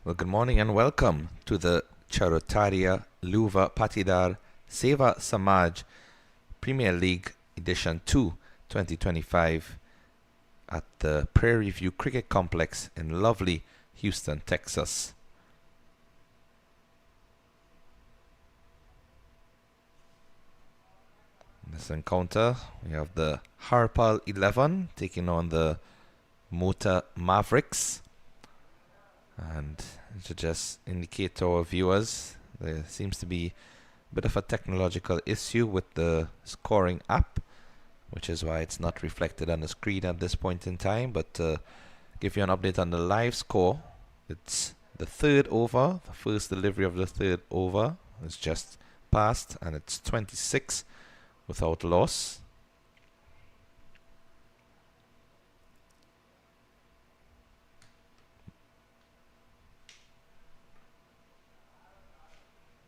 Well, good morning and welcome to the Charotaria Luva Patidar Seva Samaj Premier League Edition 2 2025 at the Prairie View Cricket Complex in lovely Houston, Texas. In this encounter, we have the Harpal 11 taking on the Mota Mavericks. And to just indicate to our viewers, there seems to be a bit of a technological issue with the scoring app, which is why it's not reflected on the screen at this point in time. But give you an update on the live score. It's the third over. The first delivery of the third over is just passed, and it's 26 without loss.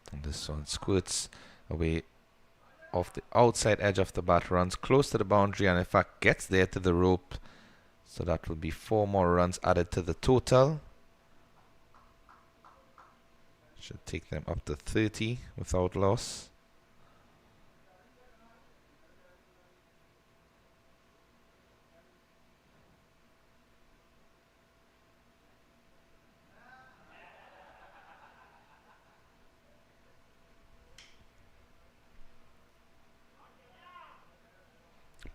And this one squirts away off the outside edge of the bat, runs close to the boundary, and in fact gets there to the rope. So that will be 4 more runs added to the total. Should take them up to 30 without loss.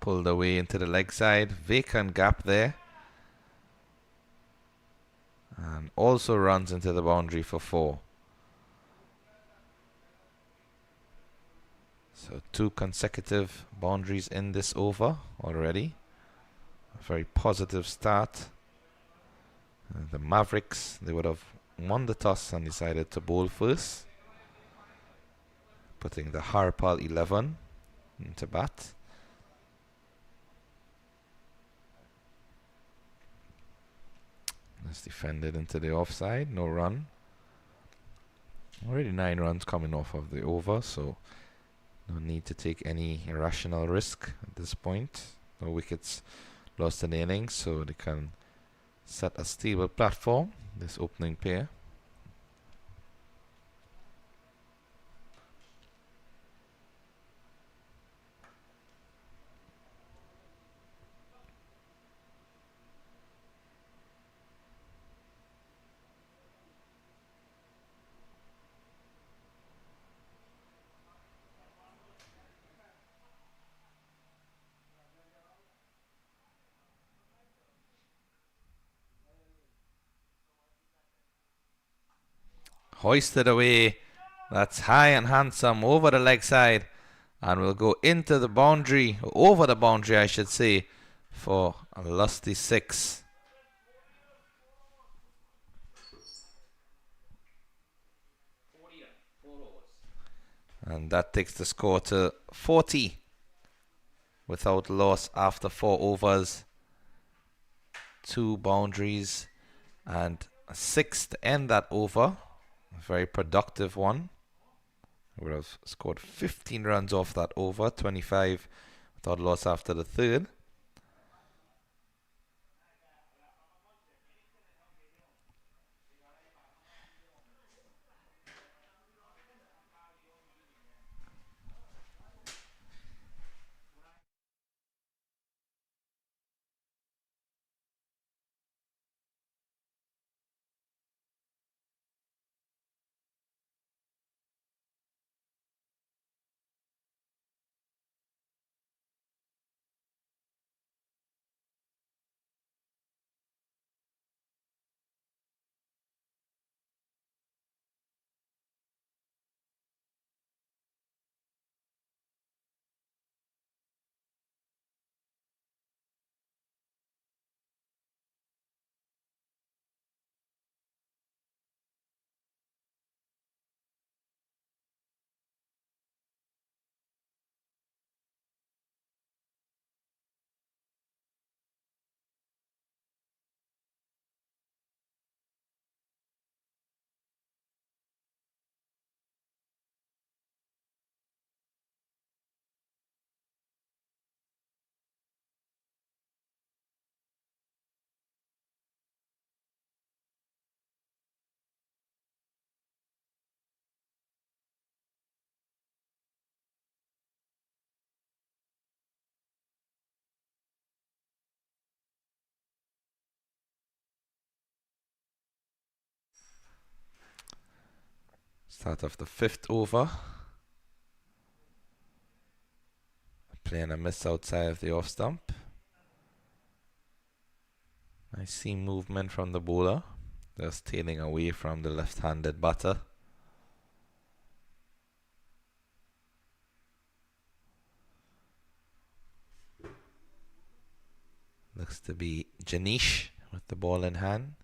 Pulled away into the leg side, vacant gap there. And also runs into the boundary for 4. So 2 consecutive boundaries in this over already. A very positive start. The Mavericks, they would have won the toss and decided to bowl first, putting the Harpal 11 into bat. That's defended into the offside, no run. Already 9 runs coming off of the over, so no need to take any irrational risk at this point. No wickets lost in the innings, so they can set a stable platform, this opening pair. Hoisted away. That's high and handsome over the leg side, and will go into the boundary, over the boundary I should say, for a lusty 6. And that takes the score to 40 without loss after 4 overs. 2 boundaries and a 6 to end that over. A very productive one. Would have scored 15 runs off that over, 25 without loss after the third. Start of the 5th over. Playing a miss outside of the off stump. I see movement from the bowler. Just tailing away from the left-handed batter. Looks to be Janish with the ball in hand.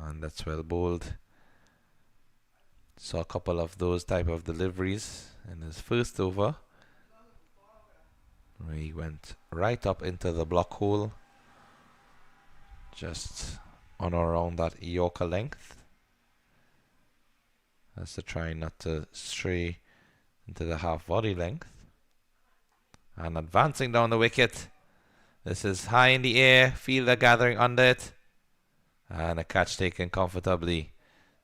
And that's well bowled. Saw a couple of those type of deliveries in his first over. He went right up into the block hole. Just on or around that Yorker length. That's to try not to stray into the half volley length. And advancing down the wicket. This is high in the air. Fielder gathering under it. And a catch taken comfortably.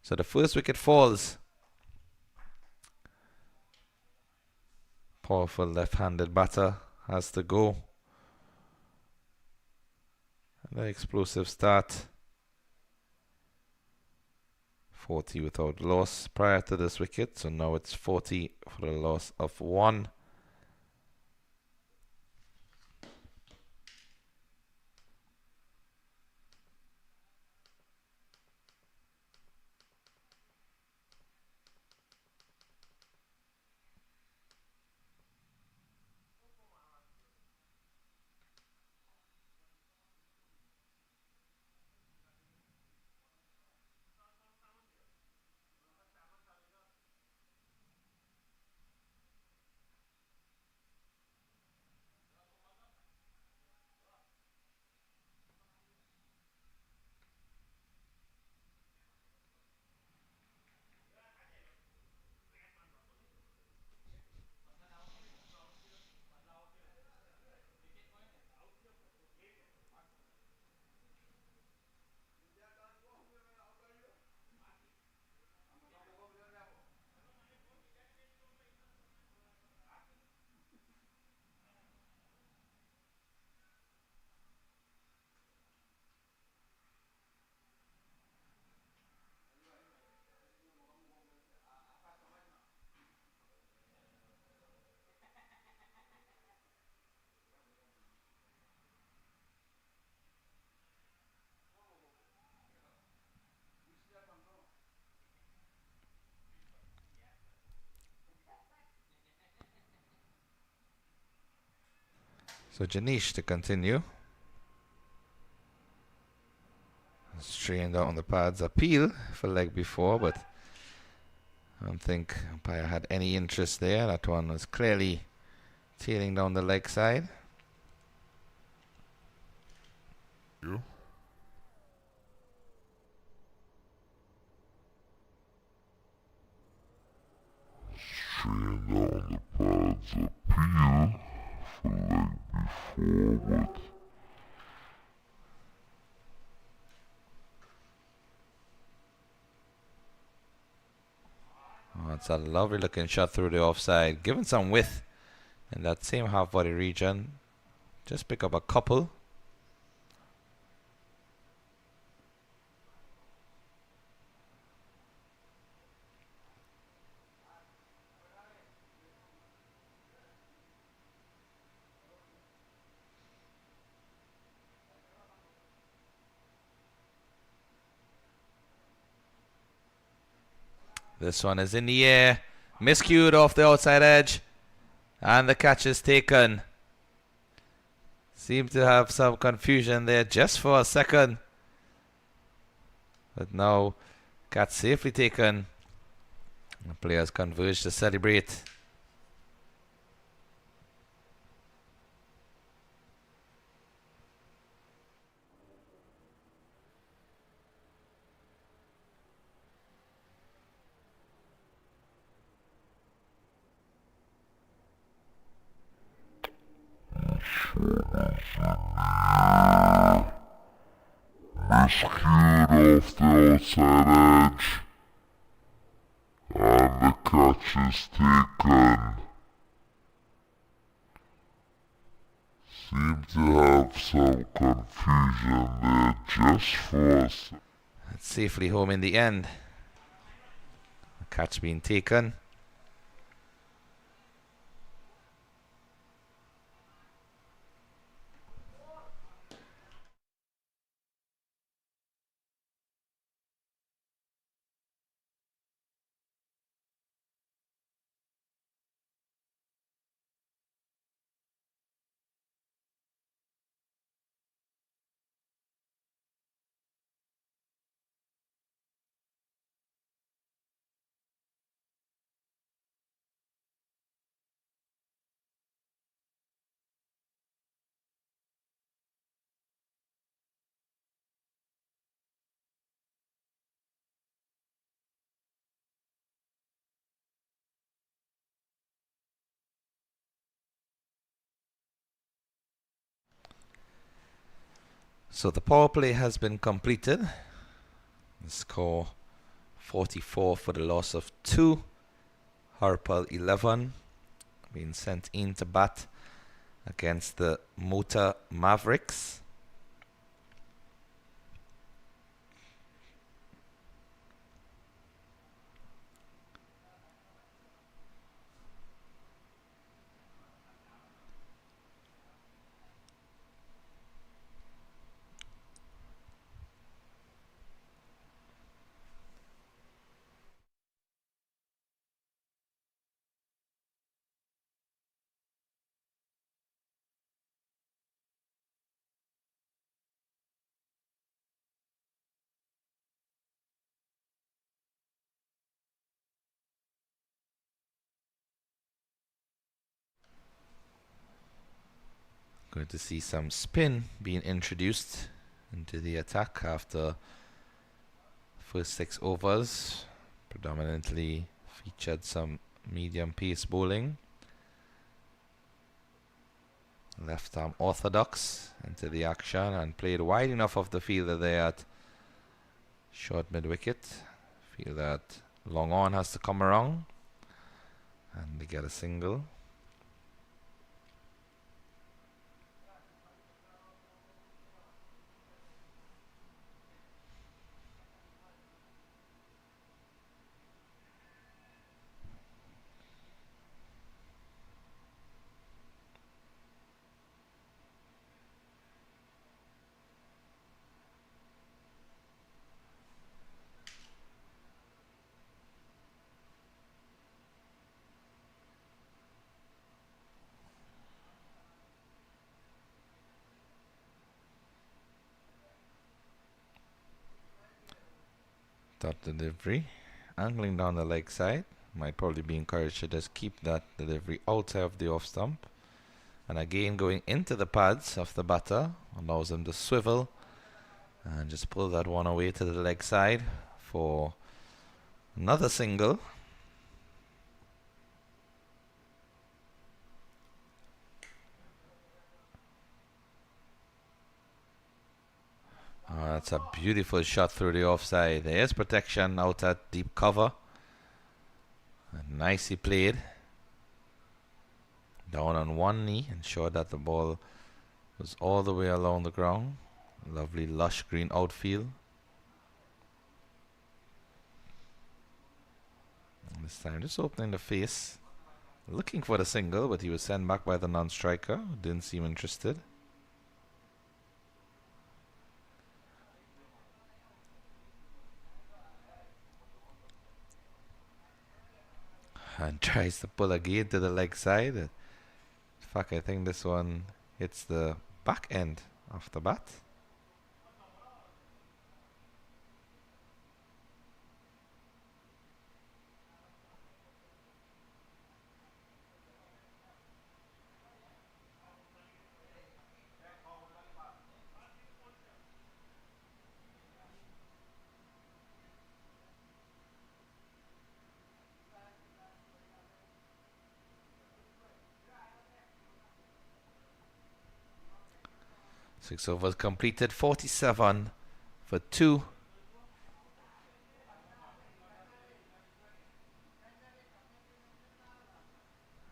So the first wicket falls. Powerful left-handed batter has to go. An explosive start. 40 without loss prior to this wicket. So now it's 40 for the loss of 1. So Janish to continue. Straightened out on the pads. Appeal for leg before, but I don't think umpire had any interest there. That one was clearly tailing down the leg side. Yeah. Straightened out on the pads. Appeal for leg before, but oh, it's a lovely looking shot through the offside. Given some width in that same half body region. Just pick up a couple. This one is in the air. Miscued off the outside edge. And the catch is taken. Seemed to have some confusion there just for a second. But now, catch safely taken. The players converge to celebrate. Miscued off the outside edge, and the catch is taken. Seemed to have some confusion there just for a second. It's safely home in the end. A catch being taken. So the power play has been completed. The score 44 for the loss of 2. Harpal 11 being sent in to bat against the Mota Mavericks. Going to see some spin being introduced into the attack after first 6 overs. Predominantly featured some medium pace bowling. Left arm orthodox into the action and played wide enough of the fielder there at short mid wicket. Feel that long on has to come around and they get a single. Dot delivery, angling down the leg side. Might probably be encouraged to just keep that delivery outside of the off stump. And again, going into the pads of the batter allows him to swivel and just pull that one away to the leg side for another single. That's a beautiful shot through the offside. There's protection out at deep cover. And nicely played. Down on one knee, ensured that the ball was all the way along the ground. Lovely lush green outfield. And this time just opening the face. Looking for the single, but he was sent back by the non-striker, who didn't seem interested. And tries to pull again to the leg side. In fact, I think this one hits the back end of the bat. Six overs completed, 47 for 2.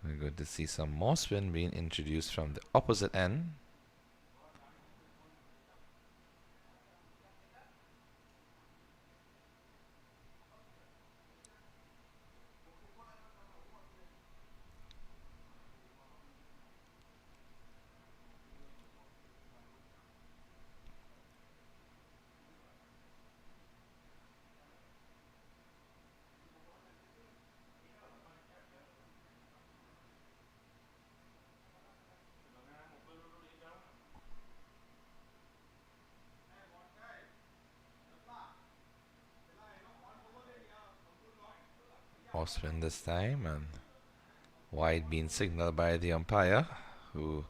We're going to see some more spin being introduced from the opposite end. off spin this time, and wide being signaled by the umpire, who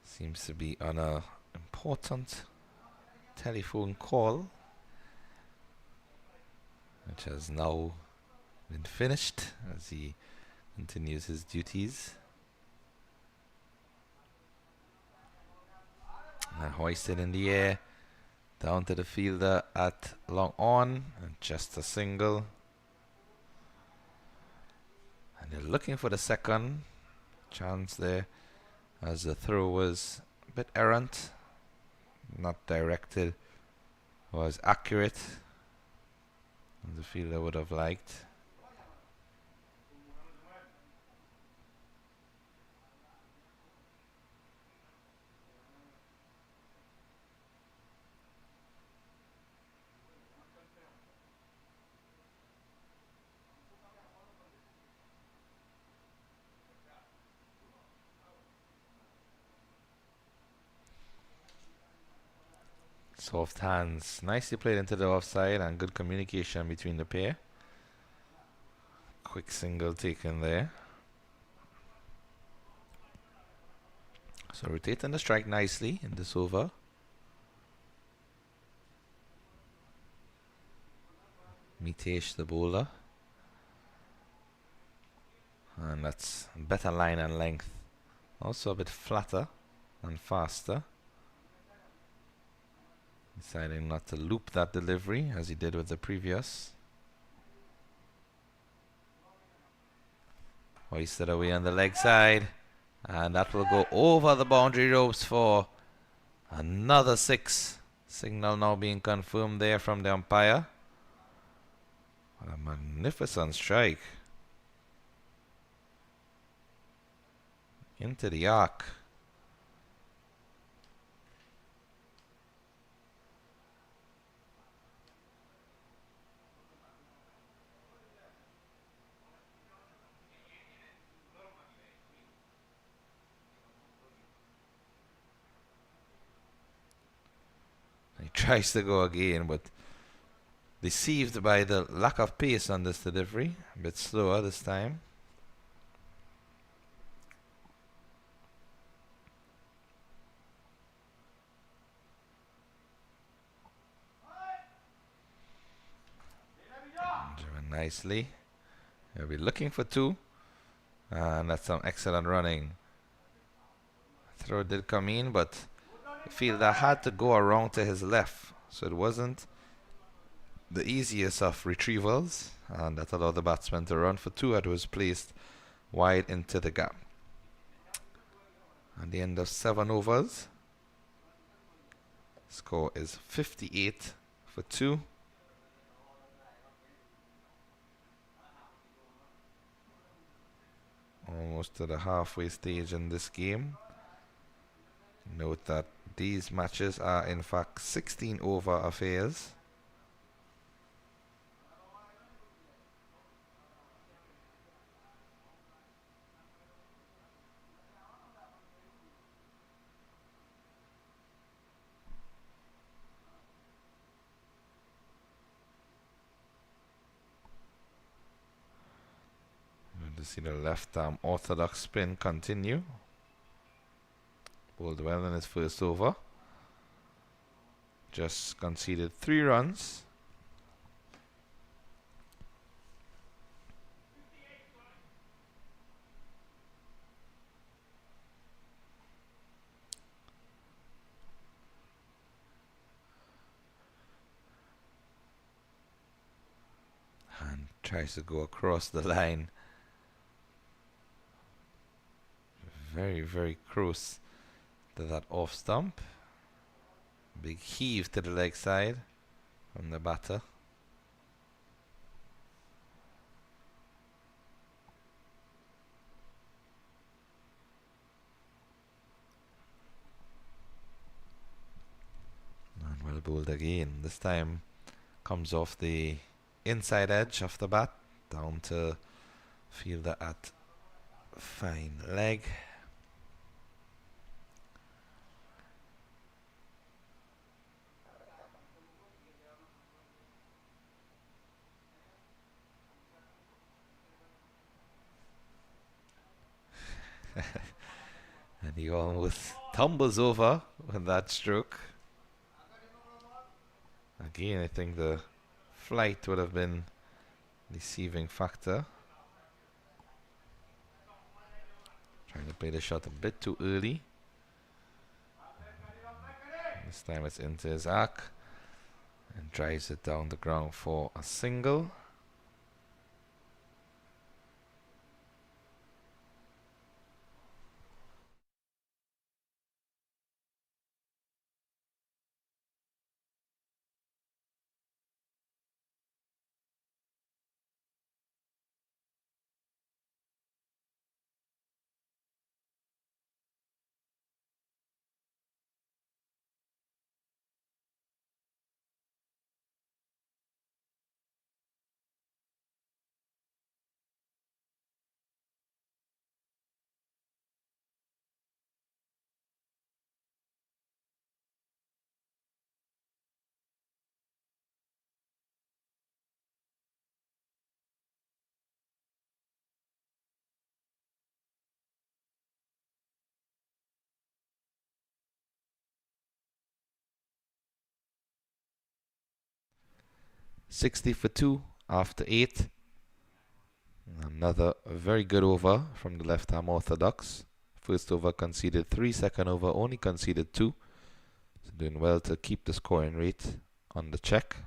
seems to be on a important telephone call, which has now been finished as he continues his duties. And hoisted in the air, down to the fielder at long on, and just a single. And they're looking for the second chance there, as the throw was a bit errant, not directed, was accurate, and the fielder would have liked. Soft hands, nicely played into the offside, and good communication between the pair. Quick single taken there. So rotating the strike nicely in this over. Mitesh the bowler. And that's better line and length. Also a bit flatter and faster. Deciding not to loop that delivery as he did with the previous. Hoisted away on the leg side. And that will go over the boundary ropes for another 6. Signal now being confirmed there from the umpire. What a magnificent strike. Into the arc. He tries to go again, but deceived by the lack of pace on this delivery. A bit slower this time. Driven nicely. He'll be looking for 2. And that's some excellent running. Throw did come in, but the fielder had to go around to his left. So it wasn't the easiest of retrievals. And that allowed the batsman to run for 2 as it was placed wide into the gap. At the end of 7 overs, score is 58 for 2. Almost to the halfway stage in this game. Note that these matches are in fact 16 over affairs. To see the left arm orthodox spin continue. Bowled well in his first over. Just conceded 3 runs. And tries to go across the line. Very, very close to that off stump. Big heave to the leg side from the batter. And well bowled again. This time comes off the inside edge of the bat down to fielder at fine leg. He almost tumbles over with that stroke. Again, I think the flight would have been deceiving factor. Trying to play the shot a bit too early. This time it's into his arc and drives it down the ground for a single. $60 for 2 after 8. Another very good over from the left-arm orthodox. First over conceded 3, second over only conceded 2. So doing well to keep the scoring rate on the check.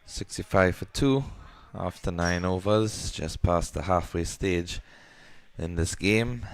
$65 for 2 After 9 overs, just past the halfway stage in this game.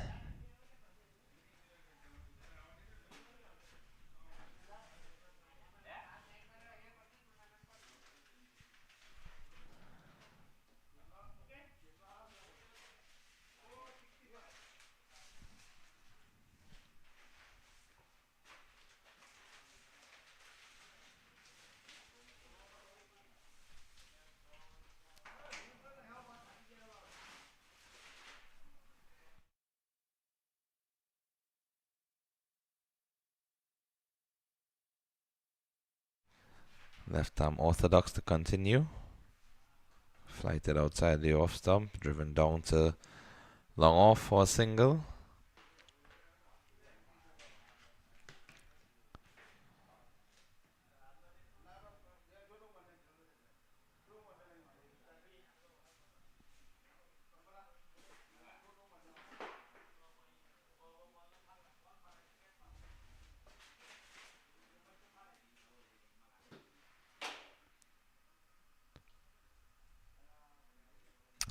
Left arm orthodox to continue. Flighted outside the off stump, driven down to long off for a single.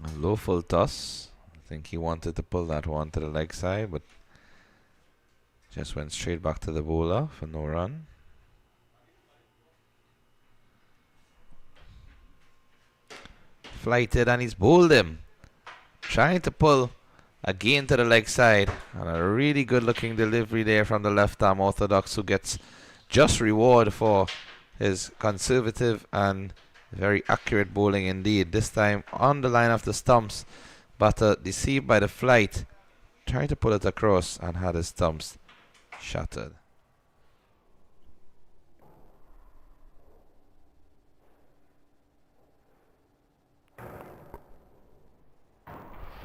A low full toss. I think he wanted to pull that one to the leg side, but just went straight back to the bowler for no run. Flighted and he's bowled him. Trying to pull again to the leg side. And a really good looking delivery there from the left arm orthodox, who gets just reward for his conservative and very accurate bowling indeed. This time on the line of the stumps. Batter deceived by the flight. Tried to pull it across and had his stumps shattered.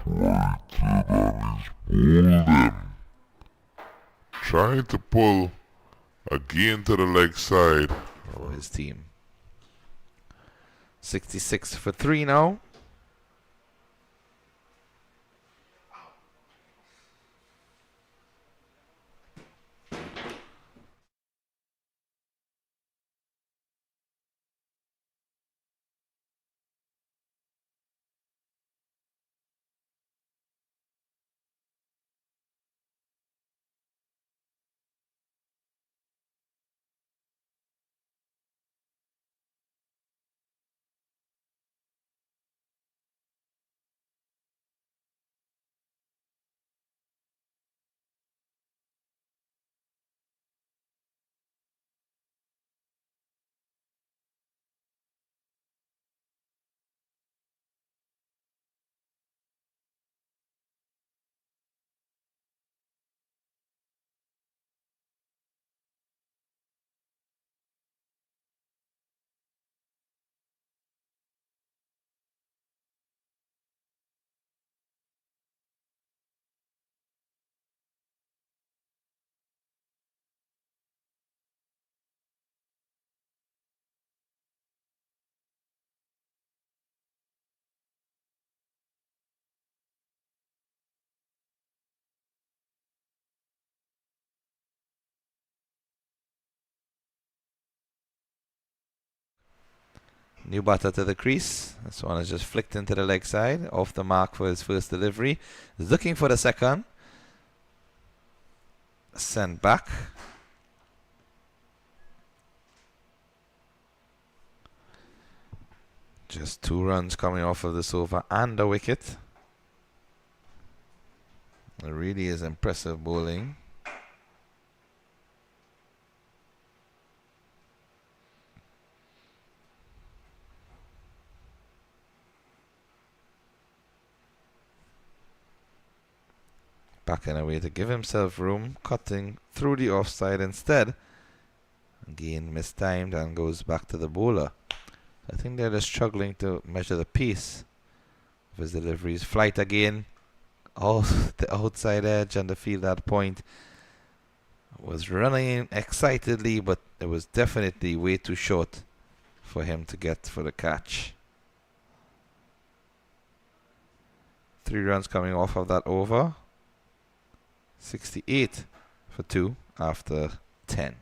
Flighted and he's bowled him. Trying to pull again to the leg side. For his team. 66 for 3 now. New batter to the crease. This one is just flicked into the leg side. Off the mark for his first delivery. He's looking for the second. Sent back. Just 2 runs coming off of this over and a wicket. It really is impressive bowling. Backing away to give himself room, cutting through the offside instead. Again mistimed and goes back to the bowler. I think they're just struggling to measure the pace of his deliveries. Flight again. The outside edge and the field at point. Was running excitedly, but it was definitely way too short for him to get for the catch. 3 runs coming off of that over. 68 for 2 after 10.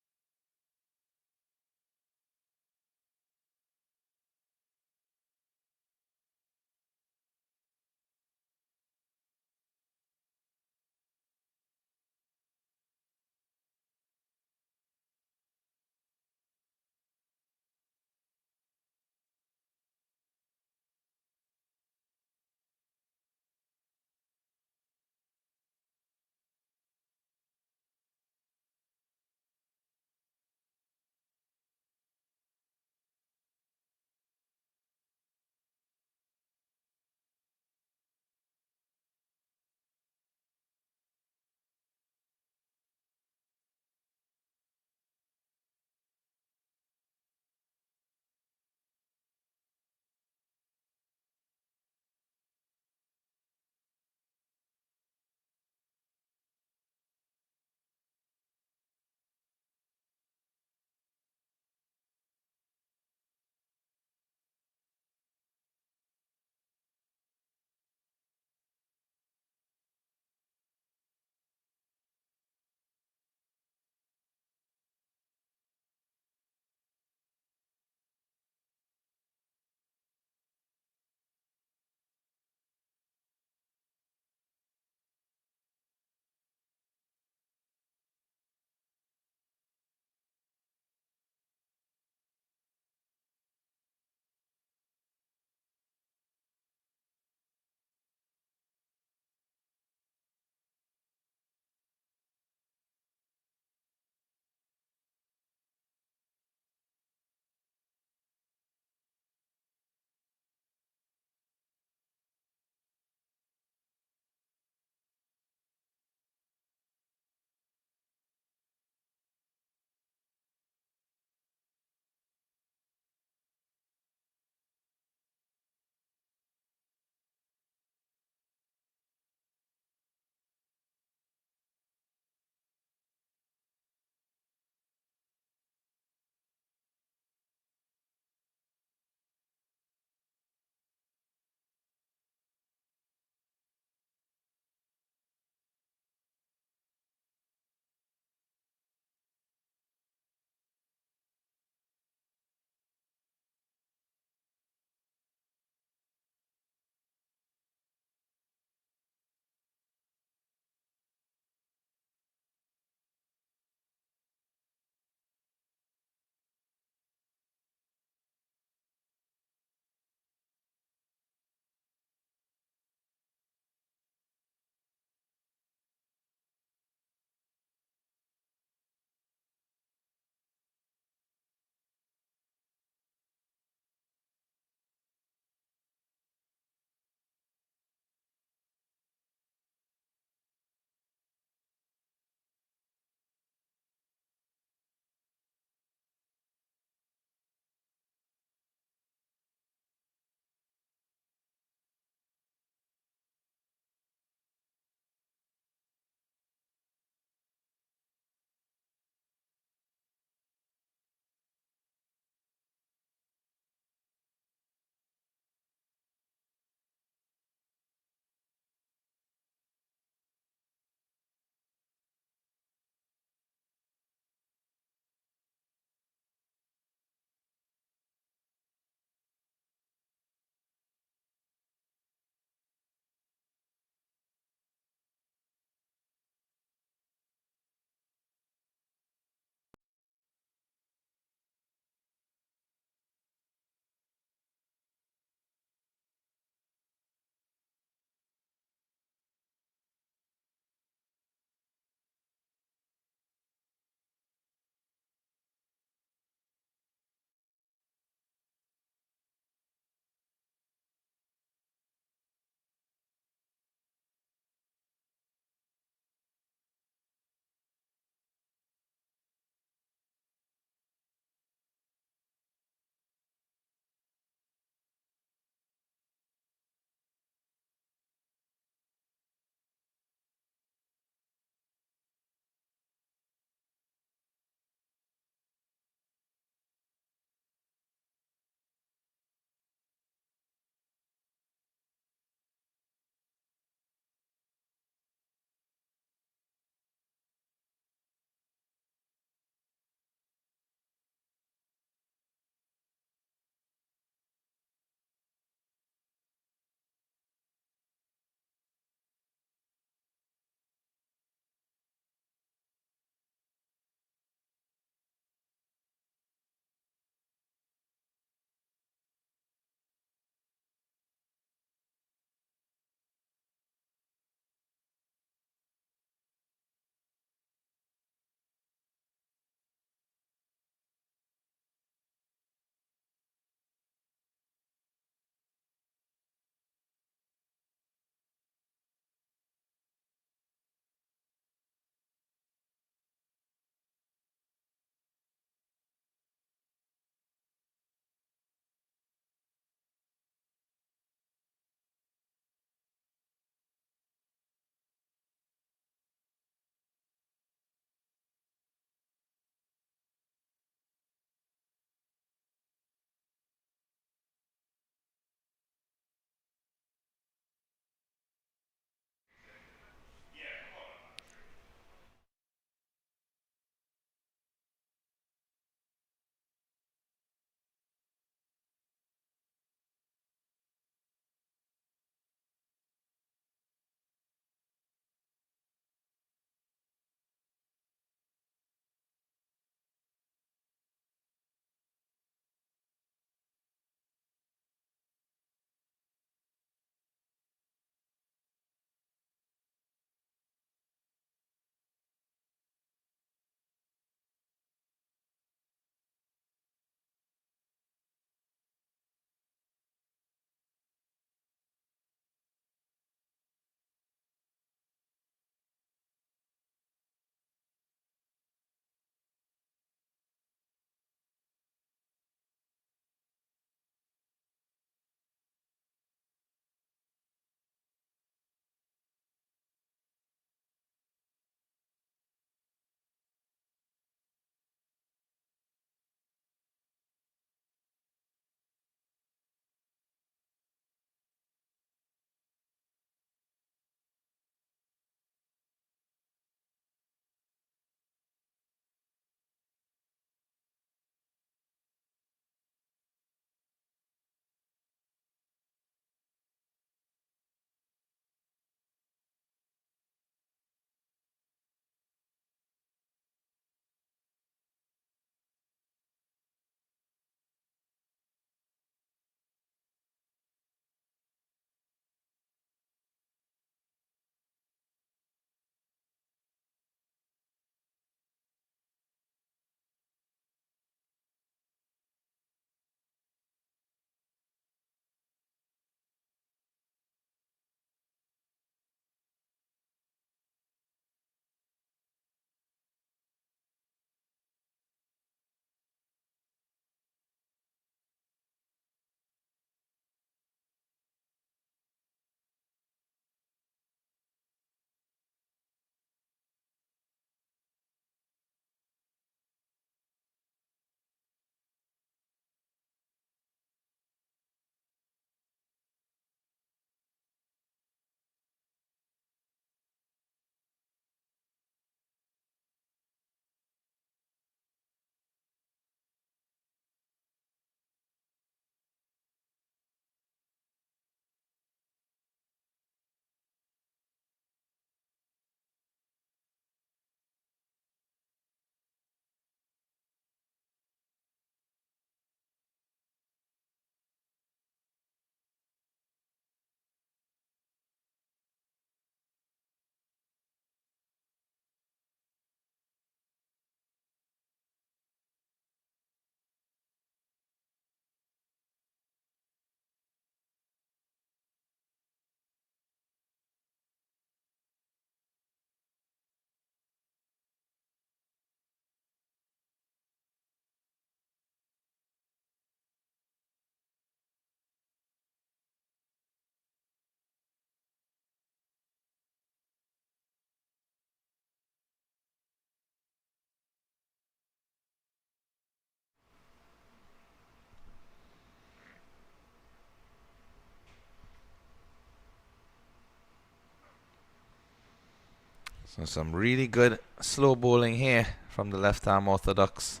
So some really good slow bowling here from the left-arm orthodox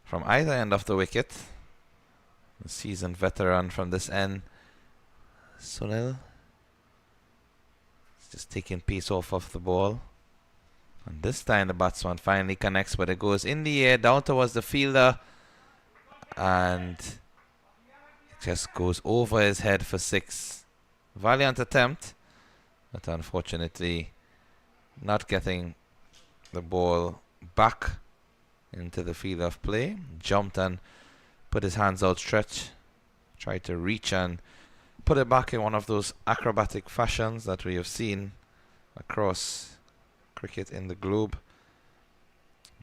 from either end of the wicket. The seasoned veteran from this end, Sunil, just taking pace off of the ball. And this time the batsman finally connects, but it goes in the air down towards the fielder, and it just goes over his head for 6. Valiant attempt, but unfortunately not getting the ball back into the field of play. Jumped and put his hands outstretched, tried to reach and put it back in one of those acrobatic fashions that we have seen across cricket in the globe.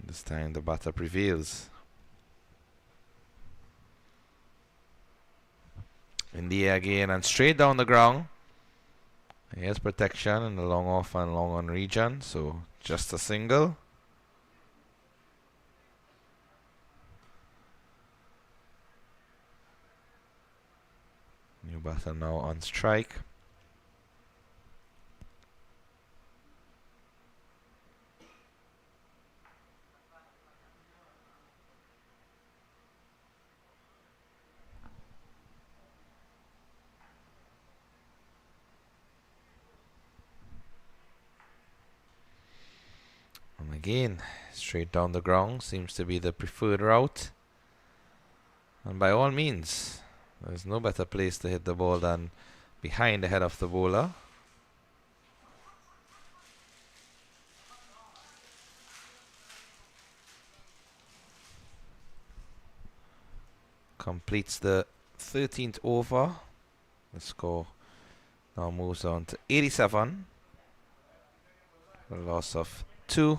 This time the batter prevails. In the air again and straight down the ground. Here's protection in the long off and long on region, so just a single. New batter now on strike. And again, straight down the ground seems to be the preferred route. And by all means, there's no better place to hit the ball than behind the head of the bowler. Completes the 13th over. The score now moves on to 87. A loss of 2.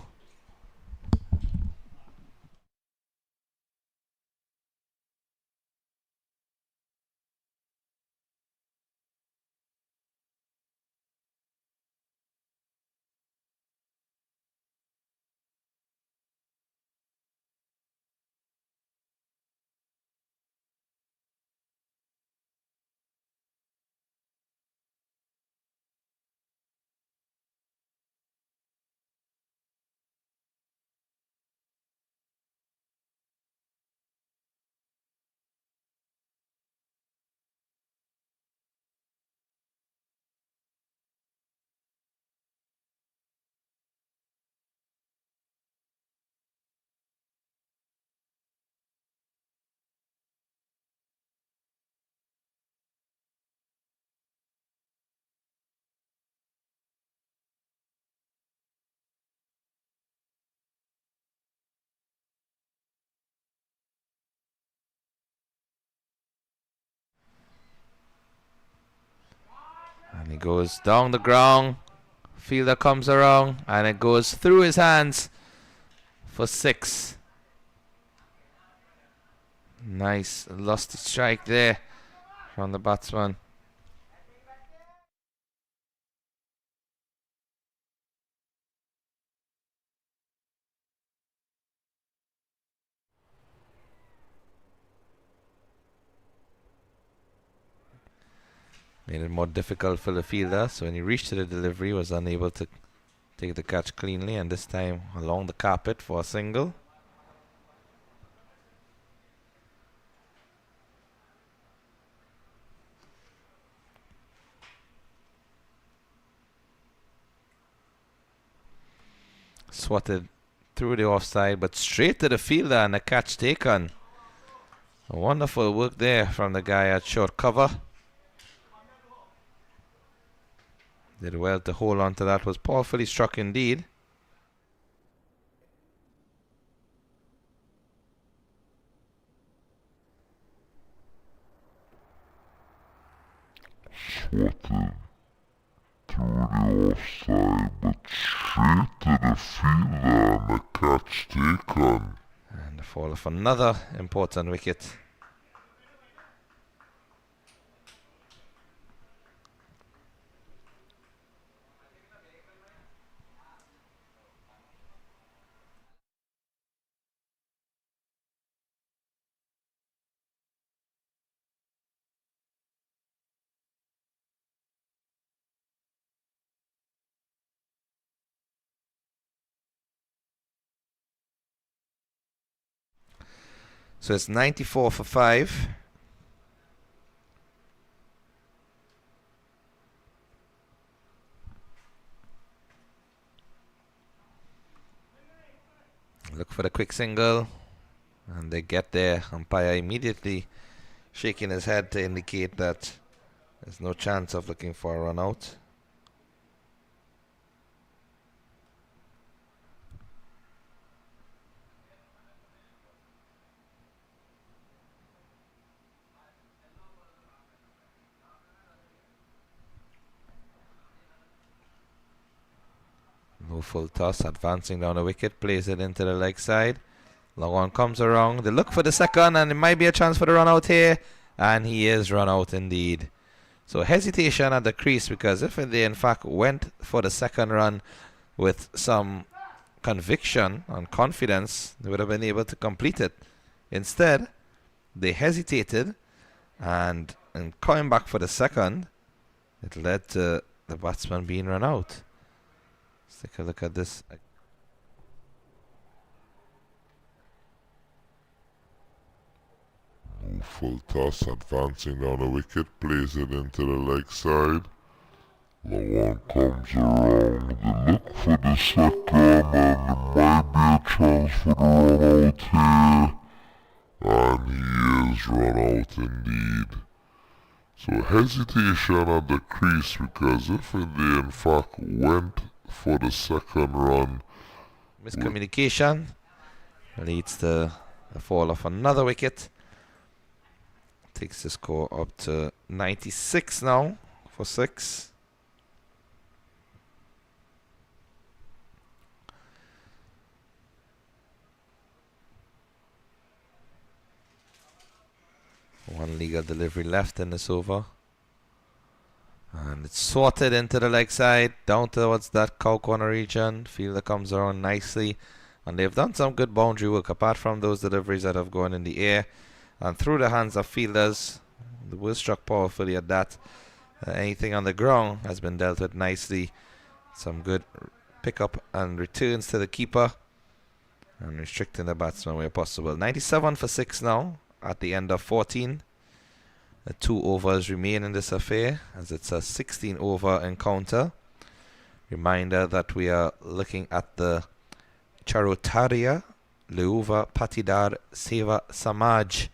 And he goes down the ground. Fielder comes around and it goes through his hands for 6. Nice lusty strike there from the batsman. Made it more difficult for the fielder, so when he reached to the delivery, was unable to take the catch cleanly, and this time along the carpet for a single. Swatted through the offside, but straight to the fielder and a catch taken. A wonderful work there from the guy at short cover. Did well to hold on to that. Was powerfully struck indeed. Swatted through the offside, but straight to the fielder and the catch taken. And the fall of another important wicket. So it's 94 for 5. Look for the quick single. And they get there. Umpire immediately shaking his head to indicate that there's no chance of looking for a run out. No full toss, advancing down the wicket, plays it into the leg side. Long one comes around. They look for the second, and it might be a chance for the run out here. And he is run out indeed. So hesitation at the crease, because if they in fact went for the second run with some conviction and confidence, they would have been able to complete it. Instead, they hesitated, and in coming back for the second, it led to the batsman being run out. Let's take a look at this. No full toss, advancing down the wicket, plays it into the leg side. Long one comes around, they look for the second, and there might be a chance for the run out here. And he is run out indeed. So hesitation at the crease, because if they in fact went for the second run, Miscommunication leads to the fall of another wicket. Takes the score up to 96 now for 6. One legal delivery left in this over. And it's sorted into the leg side, down towards that cow corner region. Fielder comes around nicely. And they've done some good boundary work, apart from those deliveries that have gone in the air and through the hands of fielders. The ball struck powerfully at that. Anything on the ground has been dealt with nicely. Some good pickup and returns to the keeper, and restricting the batsman where possible. 97 for 6 now at the end of 14. 2 overs remain in this affair, as it's a 16 over encounter. Reminder that we are looking at the Charotaria Leuva Patidar Seva Samaj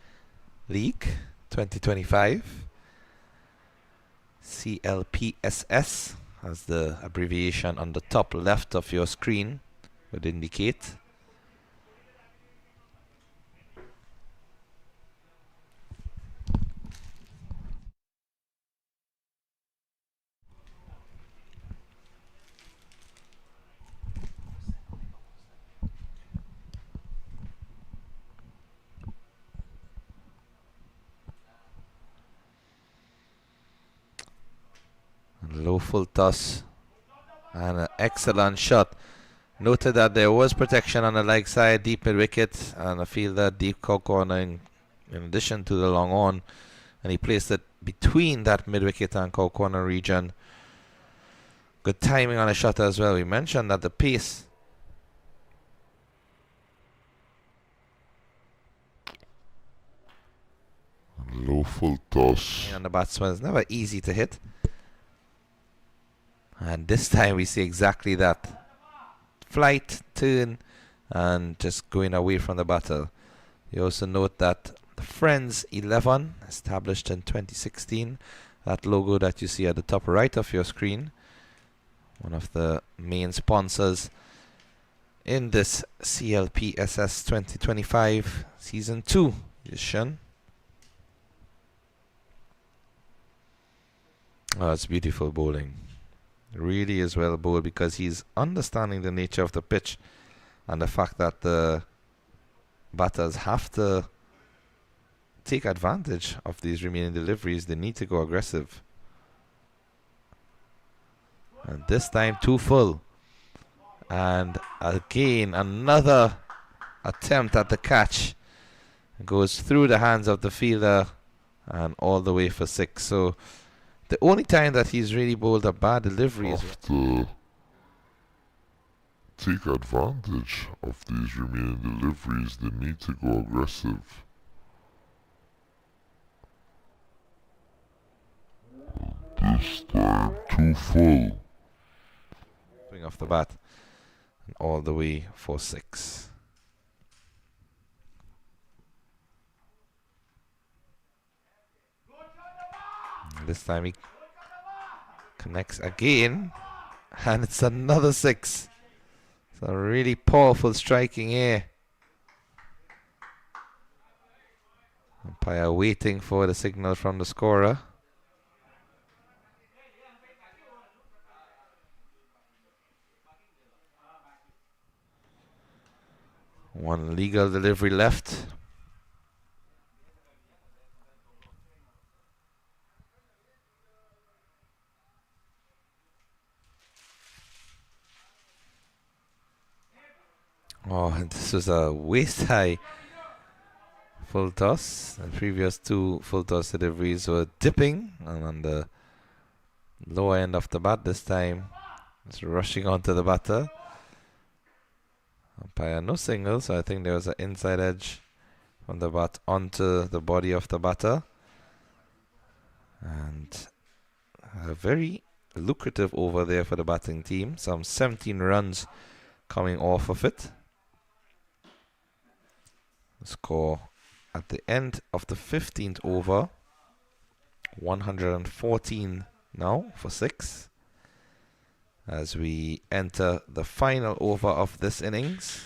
League 2025. CLPSS, as the abbreviation on the top left of your screen would indicate. Low full toss and an excellent shot. Noted that there was protection on the leg side, deep mid wicket, and a fielder deep cow corner in addition to the long on, and he placed it between that mid wicket and cow corner region. Good timing on the shot as well. We mentioned that the pace low full toss. on the batsman is never easy to hit. And this time we see exactly that. Flight, turn, and just going away from the battle. You also note that the Friends 11, established in 2016, that logo that you see at the top right of your screen, one of the main sponsors in this CLPSS 2025 Season 2 edition. Oh, it's beautiful bowling. Really is well bowled, because he's understanding the nature of the pitch and the fact that the batters have to take advantage of these remaining deliveries. They need to go aggressive. And this time too full. And again another attempt at the catch. It goes through the hands of the fielder and all the way for 6. So the only time that he's really bowled a bad delivery is have to take advantage of these remaining deliveries. They need to go aggressive. this time too full. Swing off the bat and all the way for 6. This time he connects again, and it's another 6. It's a really powerful striking here. Umpire waiting for the signal from the scorer. One legal delivery left. Oh, and this was a waist high full toss. The previous 2 full toss deliveries were dipping, and on the lower end of the bat this time, it's rushing onto the batter. Umpire no single, so I think there was an inside edge from the bat onto the body of the batter. And a very lucrative over there for the batting team. Some 17 runs coming off of it. The score at the end of the 15th over, 114 now for 6. As we enter the final over of this innings.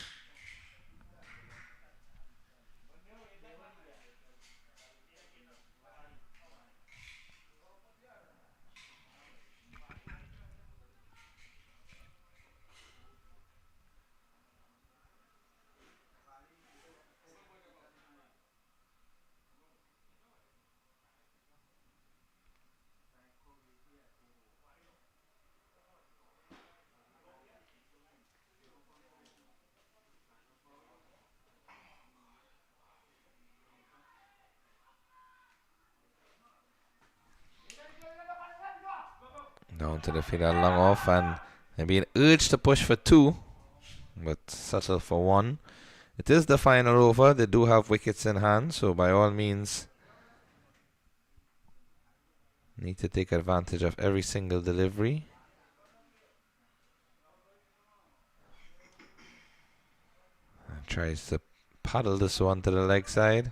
Down to the fielder, long off, and they're being urged to push for 2, but settle for 1. It is the final over. They do have wickets in hand, so by all means, need to take advantage of every single delivery. And tries to paddle this one to the leg side.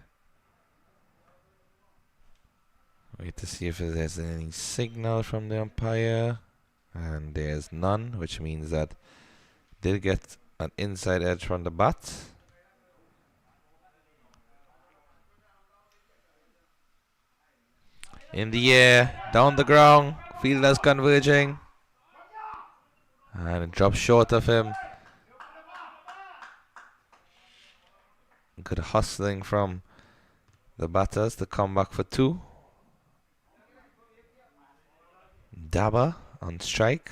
Wait to see if there's any signal from the umpire. And there's none, which means that they'll get an inside edge from the bat. In the air, down the ground, fielders converging. And it drops short of him. Good hustling from the batters to come back for 2. Dabba on strike.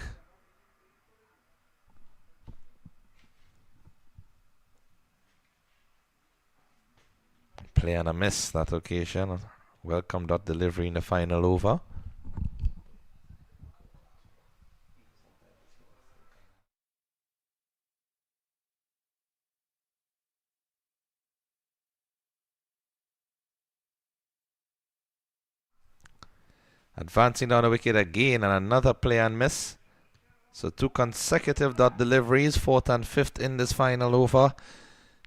Play on a miss that occasion. Welcome dot delivery in the final over. Advancing down the wicket again, and another play and miss. So 2 consecutive dot deliveries, 4th and 5th in this final over.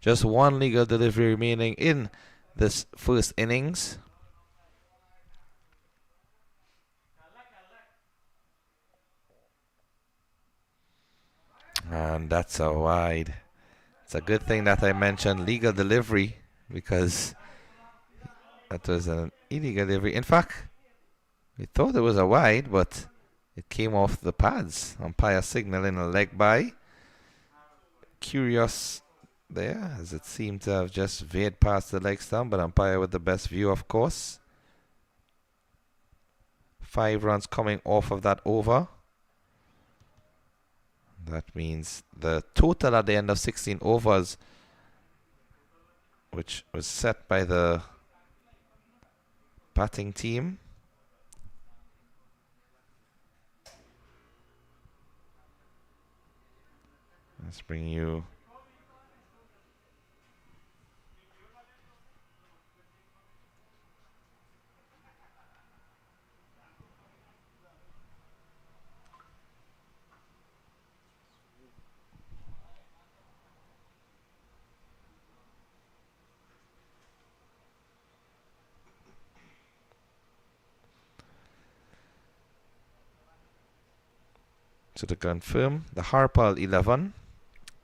Just 1 legal delivery remaining in this first innings. And that's a wide. It's a good thing that I mentioned legal delivery, because that was an illegal delivery. In fact, we thought it was a wide, but it came off the pads. Umpire signaling a leg by. Curious there, as it seemed to have just veered past the leg stump, but umpire with the best view, of course. 5 runs coming off of that over. That means the total at the end of 16 overs, which was set by the batting team, let's bring you So to confirm, the Harpal 11,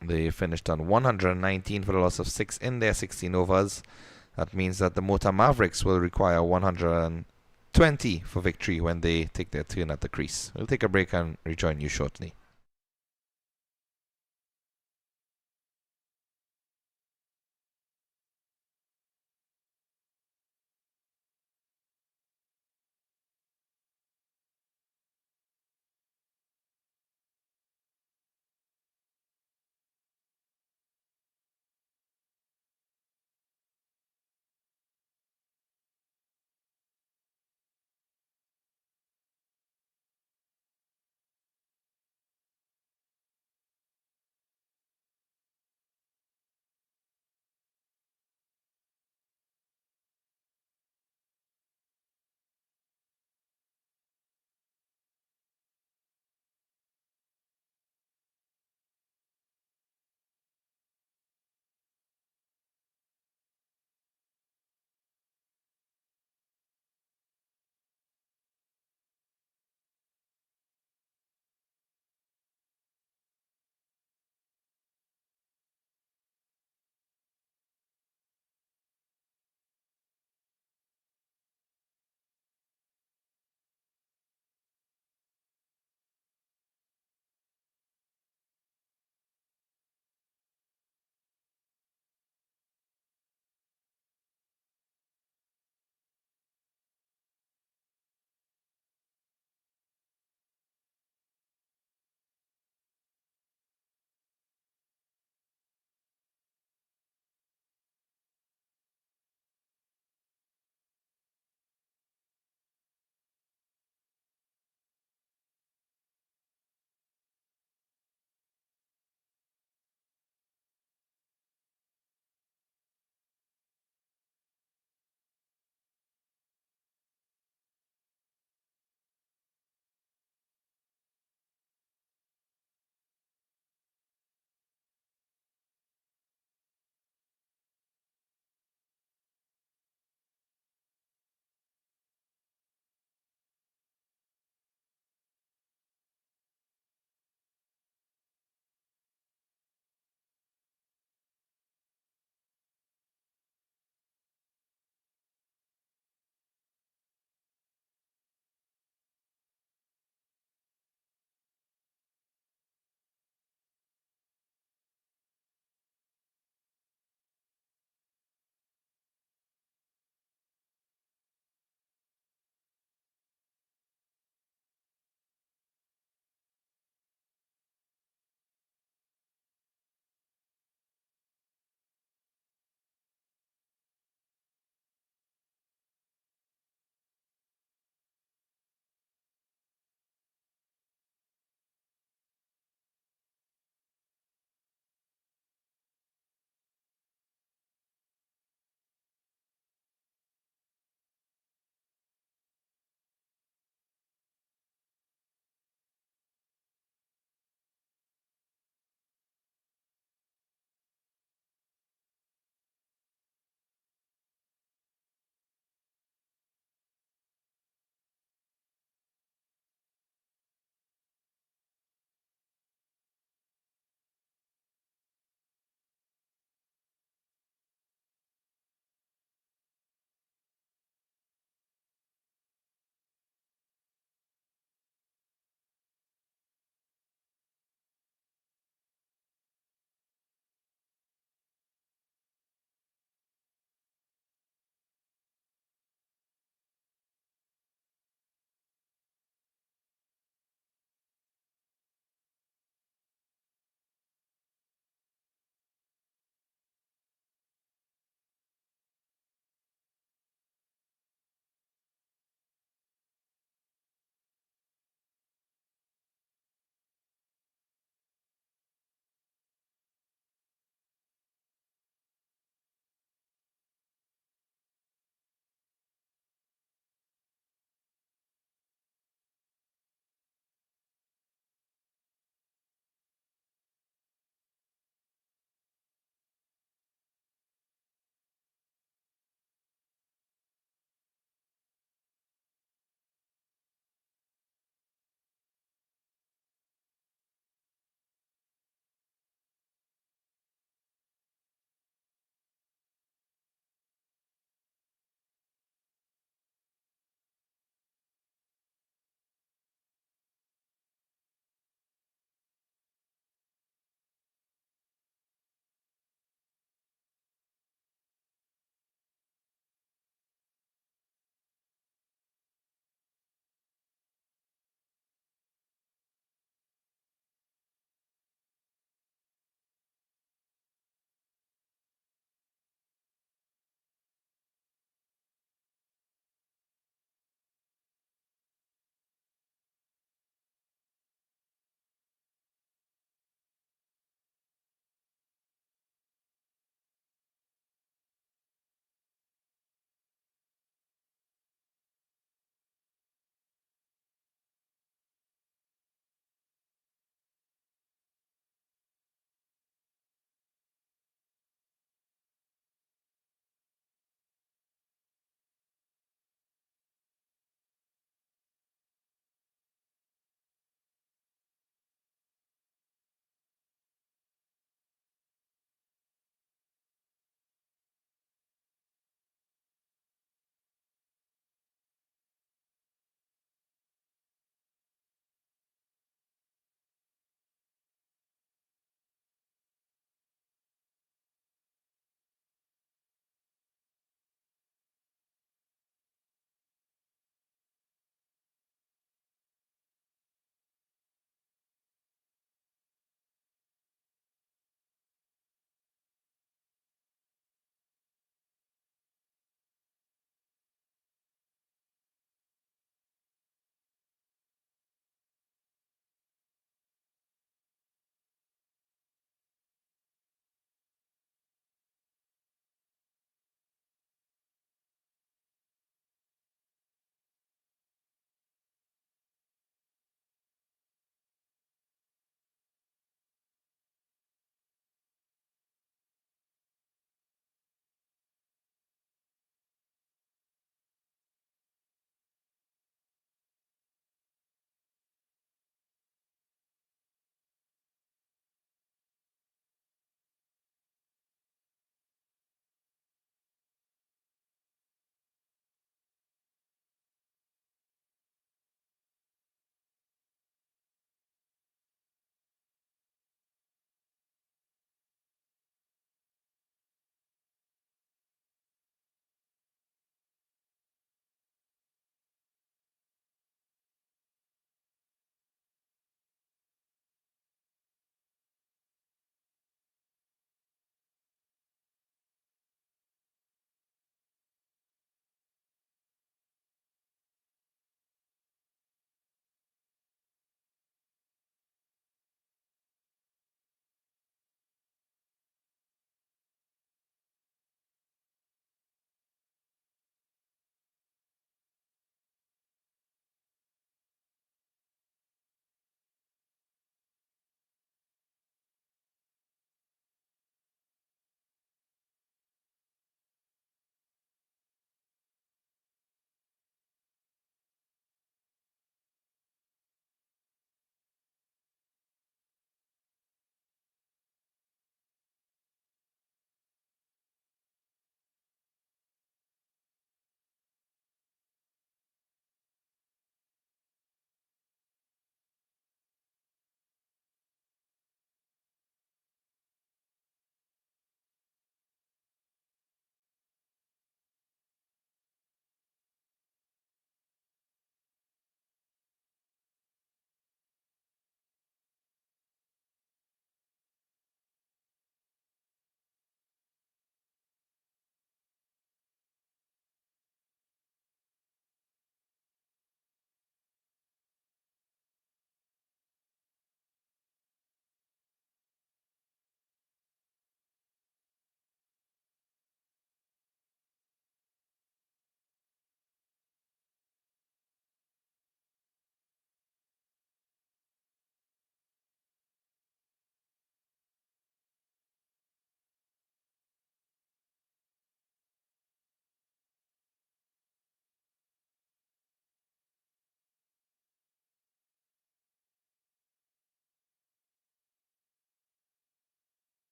they finished on 119 for a loss of 6 in their 16 overs. That means that the Mota Mavericks will require 120 for victory when they take their turn at the crease. We'll take a break and rejoin you shortly.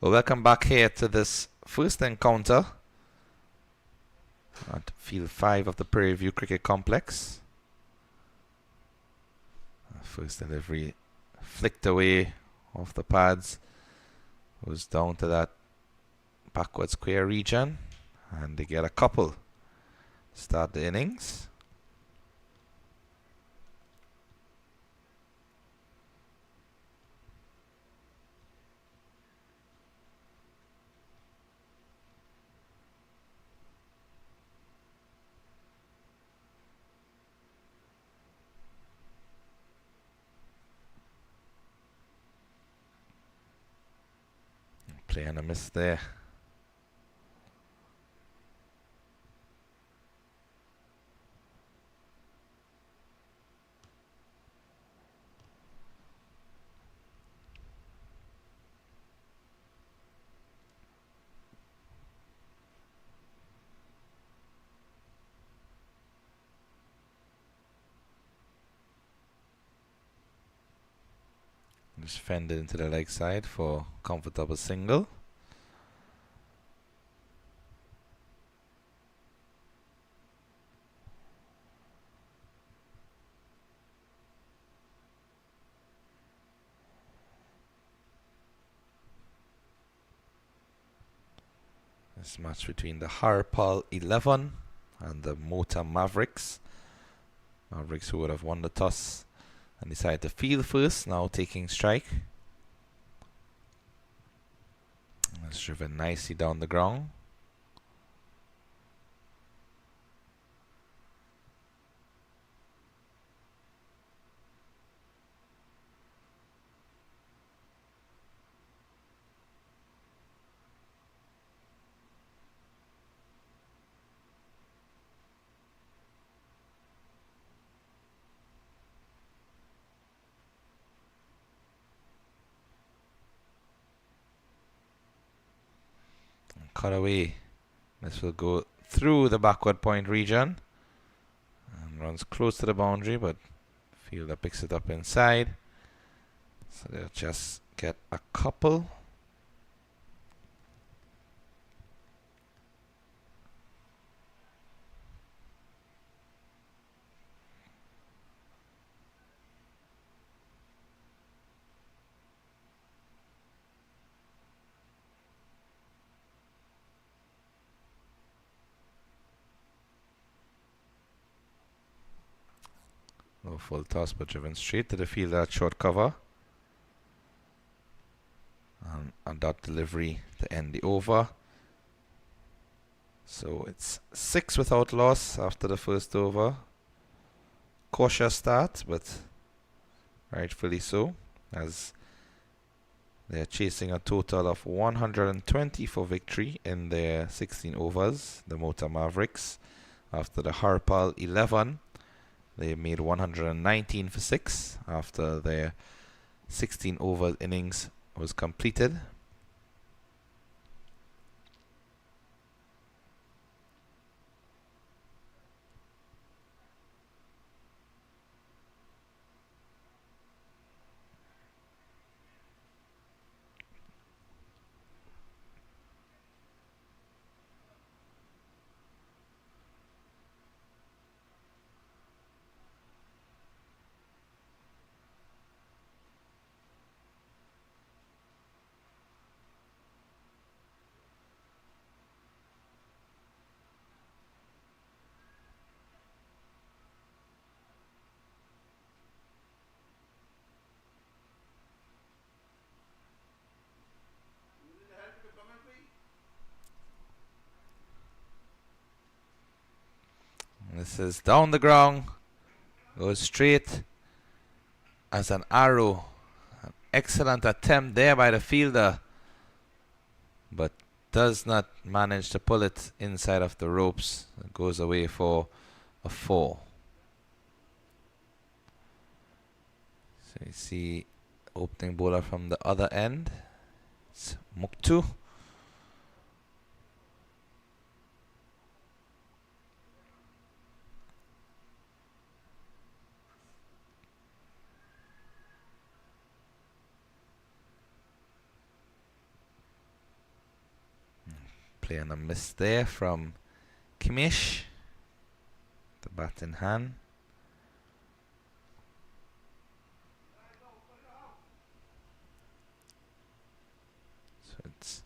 Well, welcome back here to this first encounter at Field 5 of the Prairie View Cricket Complex. First delivery flicked away off the pads. Goes down to that backward square region. And they get a couple. Start the innings. Play and a miss there. Just fended into the leg side for comfortable single. This match between the Harpal 11 and the Mota Mavericks. Mavericks, who would have won the toss and decided to field first, now taking strike. It's driven nicely down the ground. Cut away. This will go through the backward point region and runs close to the boundary, but fielder picks it up inside. So they'll just get a couple. No full toss, but driven straight to the fielder at short cover. And a dot delivery to end the over. So it's 6 without loss after the first over. Cautious start, but rightfully so, as they're chasing a total of 120 for victory in their 16 overs, the Mota Mavericks. After the Harpal 11, they made 119 for 6 after their 16 over innings was completed. This is down the ground, goes straight as an arrow. An excellent attempt there by the fielder, but does not manage to pull it inside of the ropes. It goes away for a 4. So you see opening bowler from the other end. It's Muktu. Play on a miss there from Kimish. The bat in hand. So it's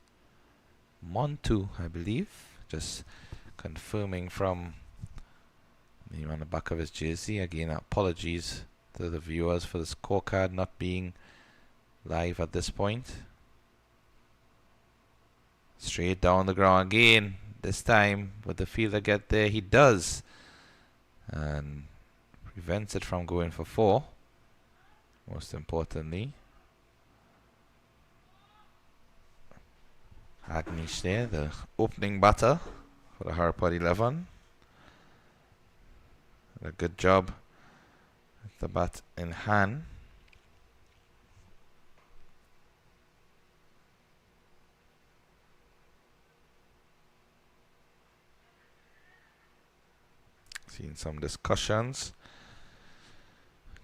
Montu, I believe. Just confirming from the name on the back of his jersey. Again, apologies to the viewers for the scorecard not being live at this point. Straight down the ground again. This time, would the fielder get there? He does. And prevents it from going for 4. Most importantly. Agnish there, the opening batter for the Harpal 11. A good job with the bat in hand. Seen some discussions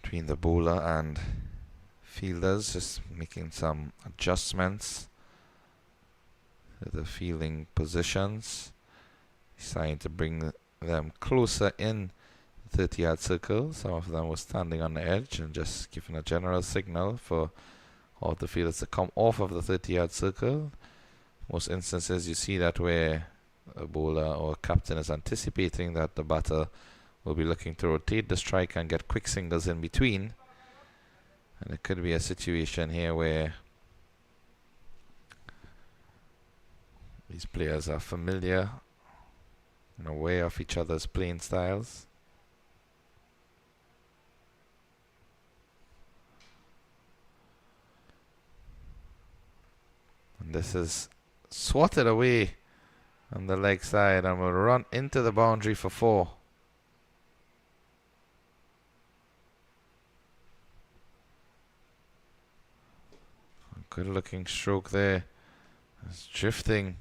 between the bowler and fielders, just making some adjustments to the fielding positions. Trying to bring them closer in the 30-yard circle. Some of them were standing on the edge and just giving a general signal for all the fielders to come off of the 30-yard circle. Most instances you see that where a bowler or a captain is anticipating that the batter will be looking to rotate the strike and get quick singles in between. And it could be a situation here where these players are familiar and aware of each other's playing styles. And this is swatted away on the leg side and will run into the boundary for 4. A good looking stroke there. It's drifting.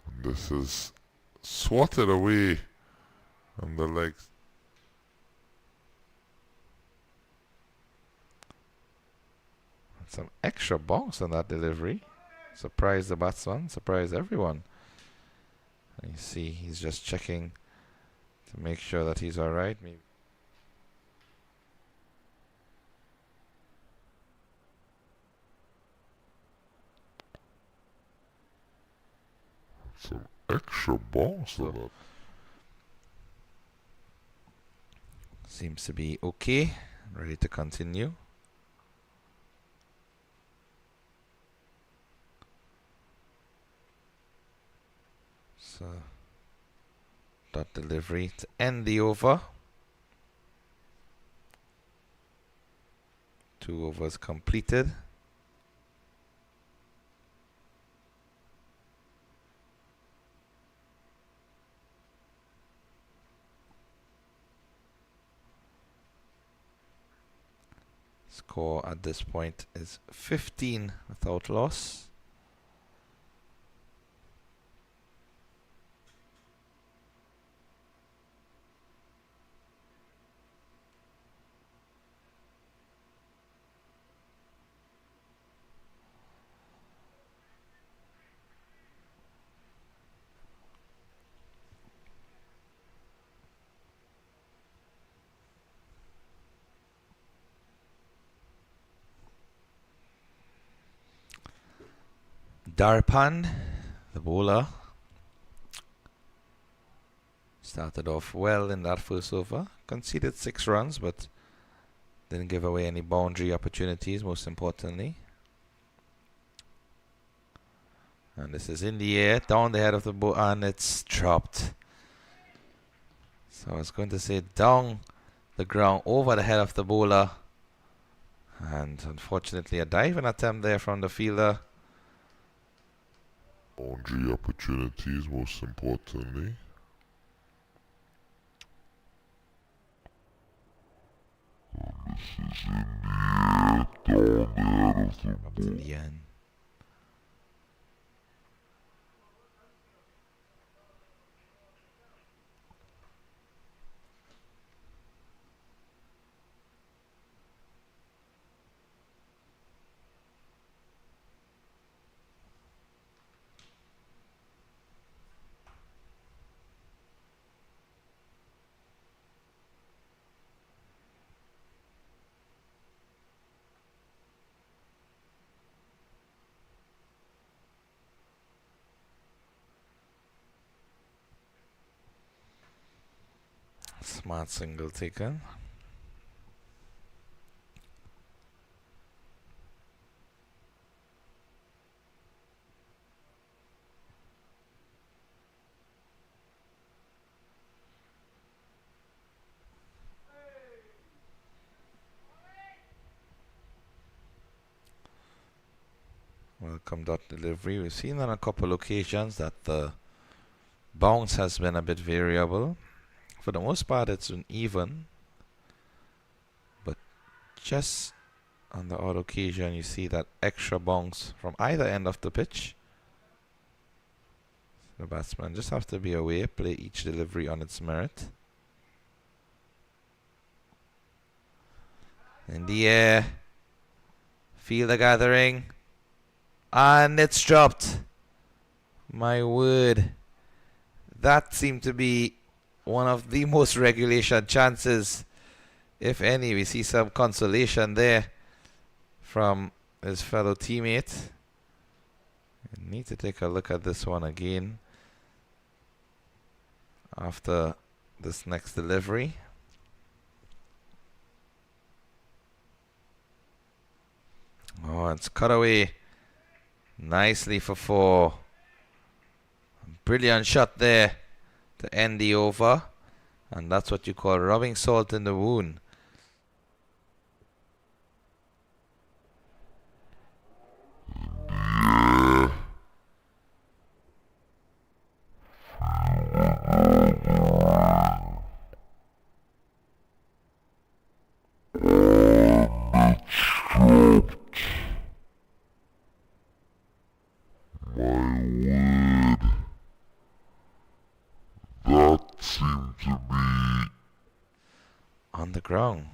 And this is swatted away on the legs. Some extra bounce on that delivery. Surprised the batsman, surprised everyone. And you see he's just checking to make sure that he's alright. Maybe some extra bounce on that. Seems to be okay. Ready to continue. So dot delivery to end the over. 2 overs completed. Score at this point is 15 without loss. Darpan, the bowler, started off well in that first over. Conceded 6 runs, but didn't give away any boundary opportunities, most importantly. And this is in the air, down the head of the ball, and it's dropped. So I was going to say down the ground, over the head of the bowler. And unfortunately, a diving attempt there from the fielder. Boundary opportunities, most importantly. And this is in the air, down the head of the Up to ball. the end. Smart single taken. Welcome dot delivery. We've seen on a couple occasions that the bounce has been a bit variable. For the most part, it's been even, but just on the odd occasion, you see that extra bounce from either end of the pitch. The batsman just have to be aware, play each delivery on its merit. In the air, feel the gathering, and it's dropped. My word, that seemed to be one of the most regulation chances, if any. We see some consolation there from his fellow teammate. I need to take a look at this one again after this next delivery. Oh, it's cut away nicely for 4. Brilliant shot there to end the over, and that's what you call rubbing salt in the wound. That seemed to be On the ground.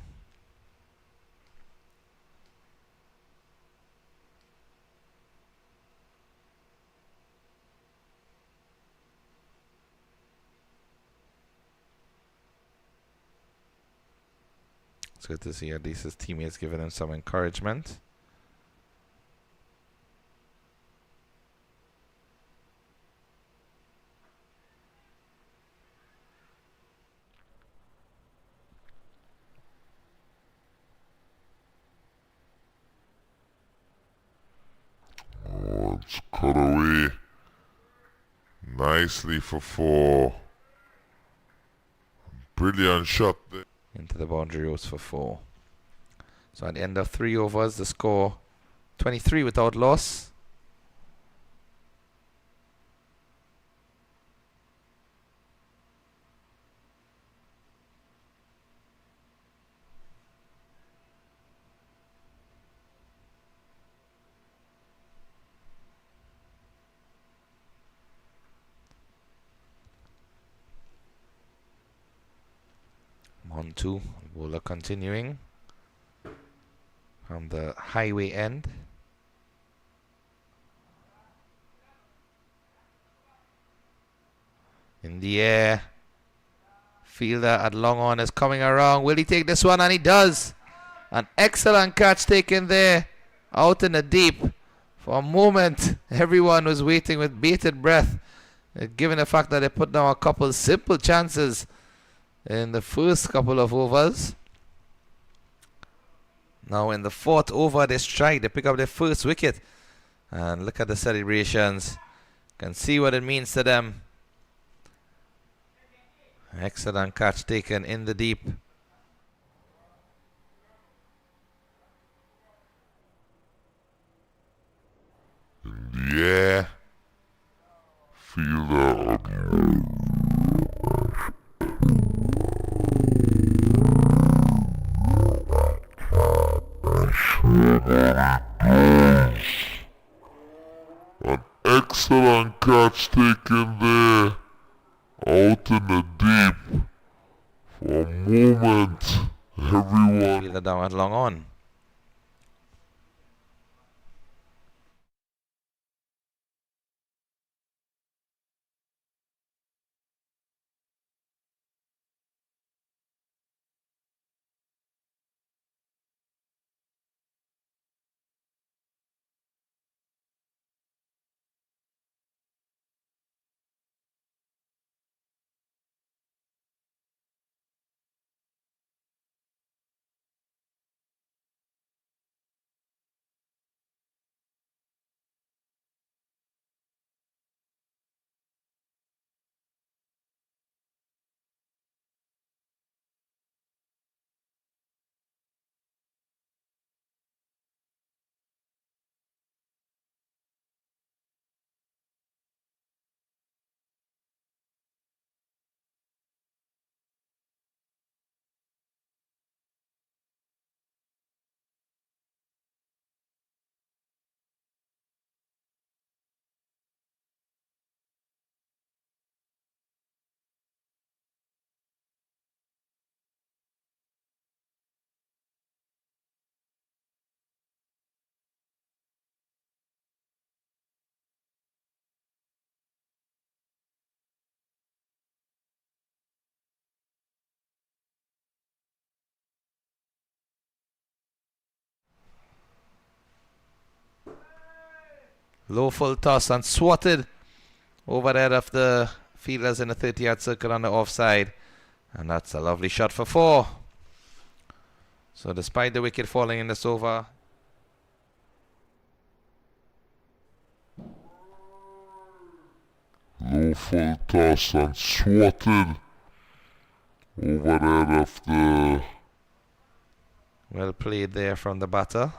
It's good to see at least his teammates giving him some encouragement. it's cut away nicely for 4. Brilliant shot there. Into the boundary rows for 4. So at the end of 3 overs, the score 23 without loss. On 2, bowler continuing from the highway end. In the air, fielder at long on is coming around. Will he take this one? And he does. An excellent catch taken there out in the deep. For a moment, everyone was waiting with bated breath, given the fact that they put down a couple simple chances in the first couple of overs. Now in the 4th over, they strike. They pick up their first wicket. And look at the celebrations. Can see what it means to them. Excellent catch taken in the deep. In the air, fielder an excellent catch taken there out in the deep. For a moment, everyone Fielder down at long on. Low full toss and swatted over there of the fielders in the 30-yard circle on the offside. And that's a lovely shot for 4. So despite the wicket falling in this over, Low full toss and swatted over there of the well played there from the batter.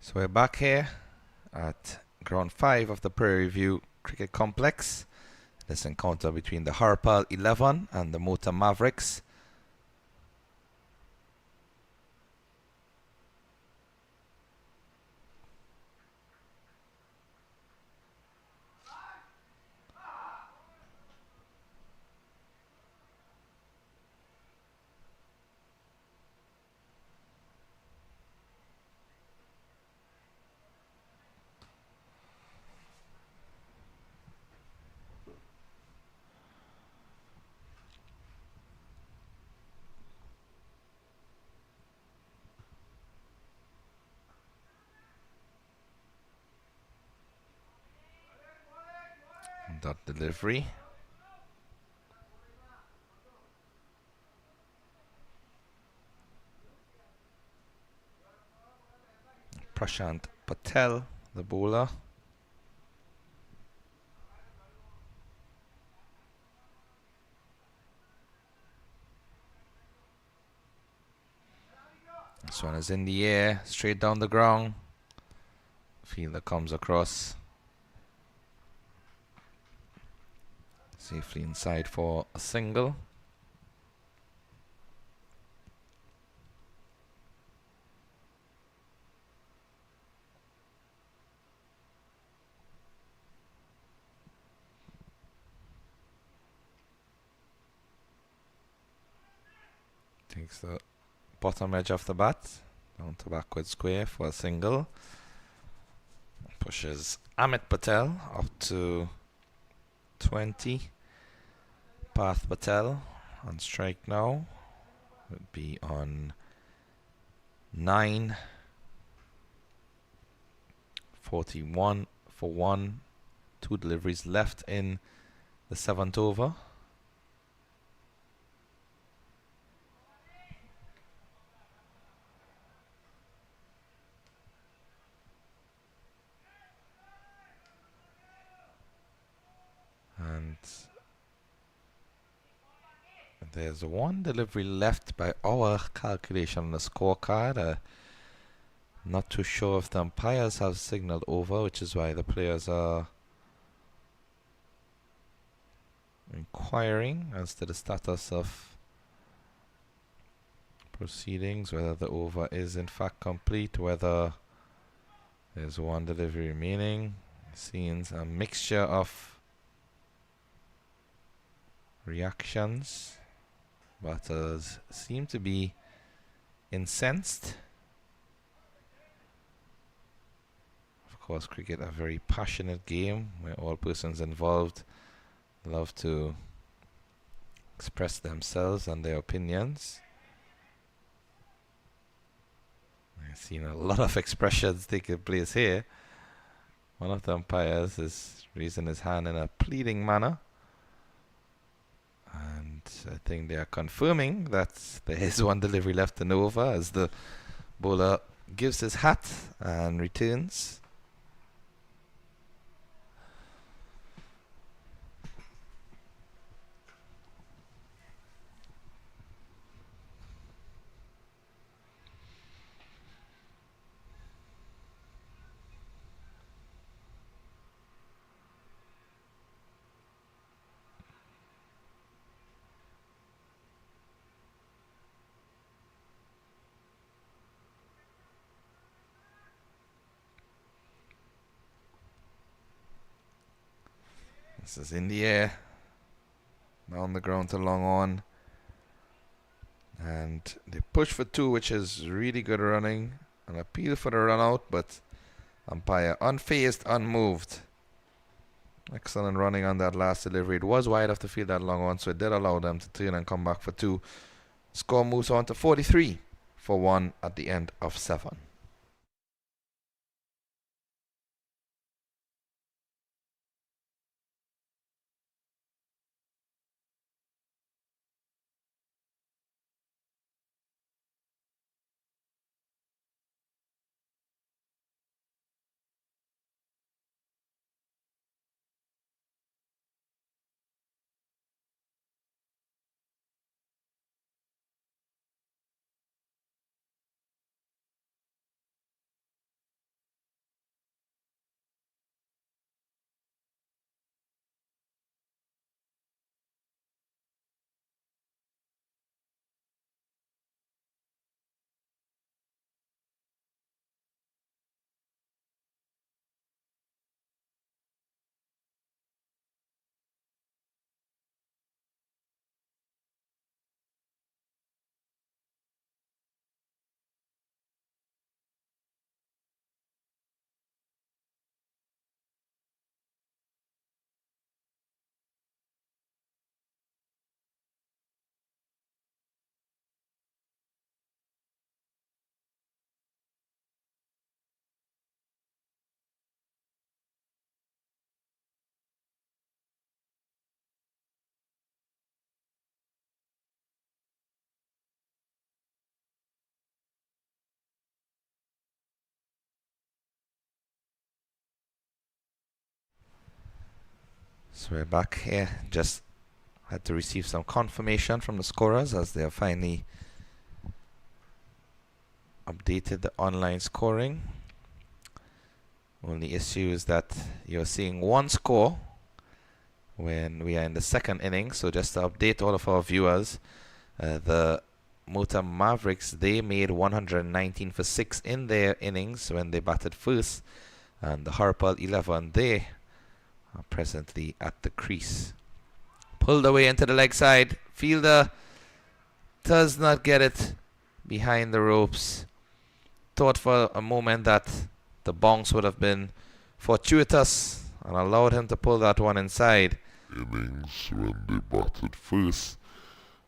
So we're back here at ground 5 of the Prairie View Cricket Complex. This encounter between the Harpal 11 and the Mota Mavericks. Dot delivery. Prashant Patel, the bowler. This one is in the air, straight down the ground. Fielder comes across. Safely inside for a single. Takes the bottom edge of the bat down to backward square for a single. Pushes Amit Patel up to 20. Path Patel on strike now. Would be on 9. 41 for 1. 2 deliveries left in the 7th over. And there's one delivery left by our calculation on the scorecard. Not too sure if the umpires have signaled over, which is why the players are inquiring as to the status of proceedings, whether the over is in fact complete, whether there's one delivery remaining. Seeing a mixture of reactions. Batters seem to be incensed. Of course, cricket a very passionate game where all persons involved love to express themselves and their opinions. I've seen a lot of expressions taking place here. One of the umpires is raising his hand in a pleading manner. And I think they are confirming that there is one delivery left in over as the bowler gives his hat and returns. This is in the air, down the ground to long on, and they push for 2, which is really good running. An appeal for the run out, but umpire unfazed, unmoved. Excellent running on that last delivery. It was wide of the field that long on, so it did allow them to turn and come back for 2. Score moves on to 43 for 1 at the end of 7. So we're back here. Just had to receive some confirmation from the scorers as they have finally updated the online scoring. Only issue is that you're seeing one score when we are in the second inning. So just to update all of our viewers, the Mota Mavericks, they made 119 for 6 in their innings when they batted first, and the Harpal 11, they are presently at the crease. Pulled away into the leg side. Fielder does not get it behind the ropes. Thought for a moment that the bounce would have been fortuitous and allowed him to pull that one inside. Innings when they batted first,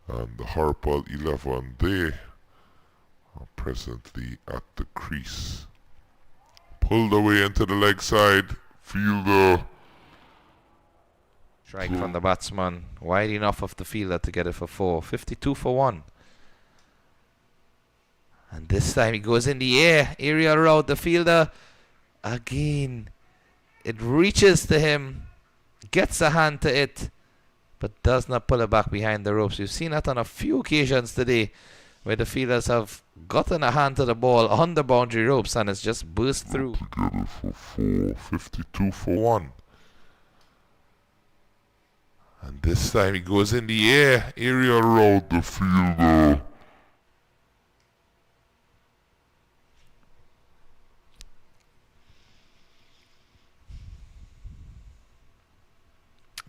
and the Harpal 11, they are presently at the crease. Pulled away into the leg side. Fielder. Strike from the batsman. Wide enough of the fielder to get it for 4. 52 for 1. And this time he goes in the air. Aerial route. The fielder again. It reaches to him. Gets a hand to it. But does not pull it back behind the ropes. We've seen that on a few occasions today, where the fielders have gotten a hand to the ball on the boundary ropes and it's just burst through. To get it for 4. 52 for 1. And this time he goes in the air. Aerial route, the fielder.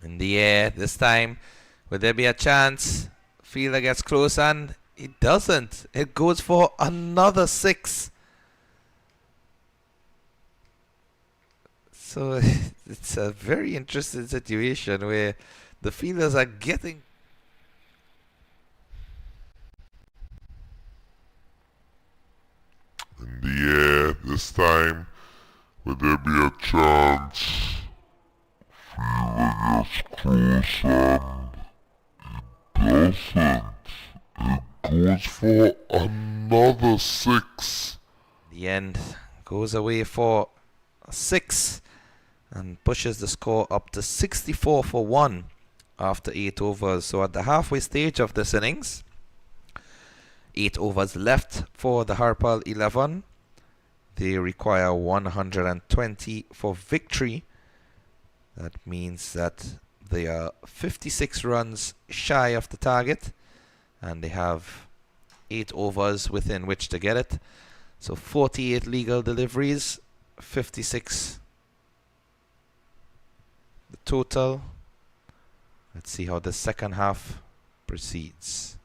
In the air this time. Will there be a chance? Fielder gets close and it doesn't. It goes for another 6. So it's a very interesting situation where the fielders are getting... In the air this time. Will there be a chance? Fielder gets close and it doesn't. It goes for another 6. The end goes away for 6 and pushes the score up to 64 for 1 after 8 overs. So at the halfway stage of this innings, 8 overs left for the Harpal 11. They require 120 for victory. That means that they are 56 runs shy of the target, and they have 8 overs within which to get it. So 48 legal deliveries, 56 the total. Let's see how the second half proceeds.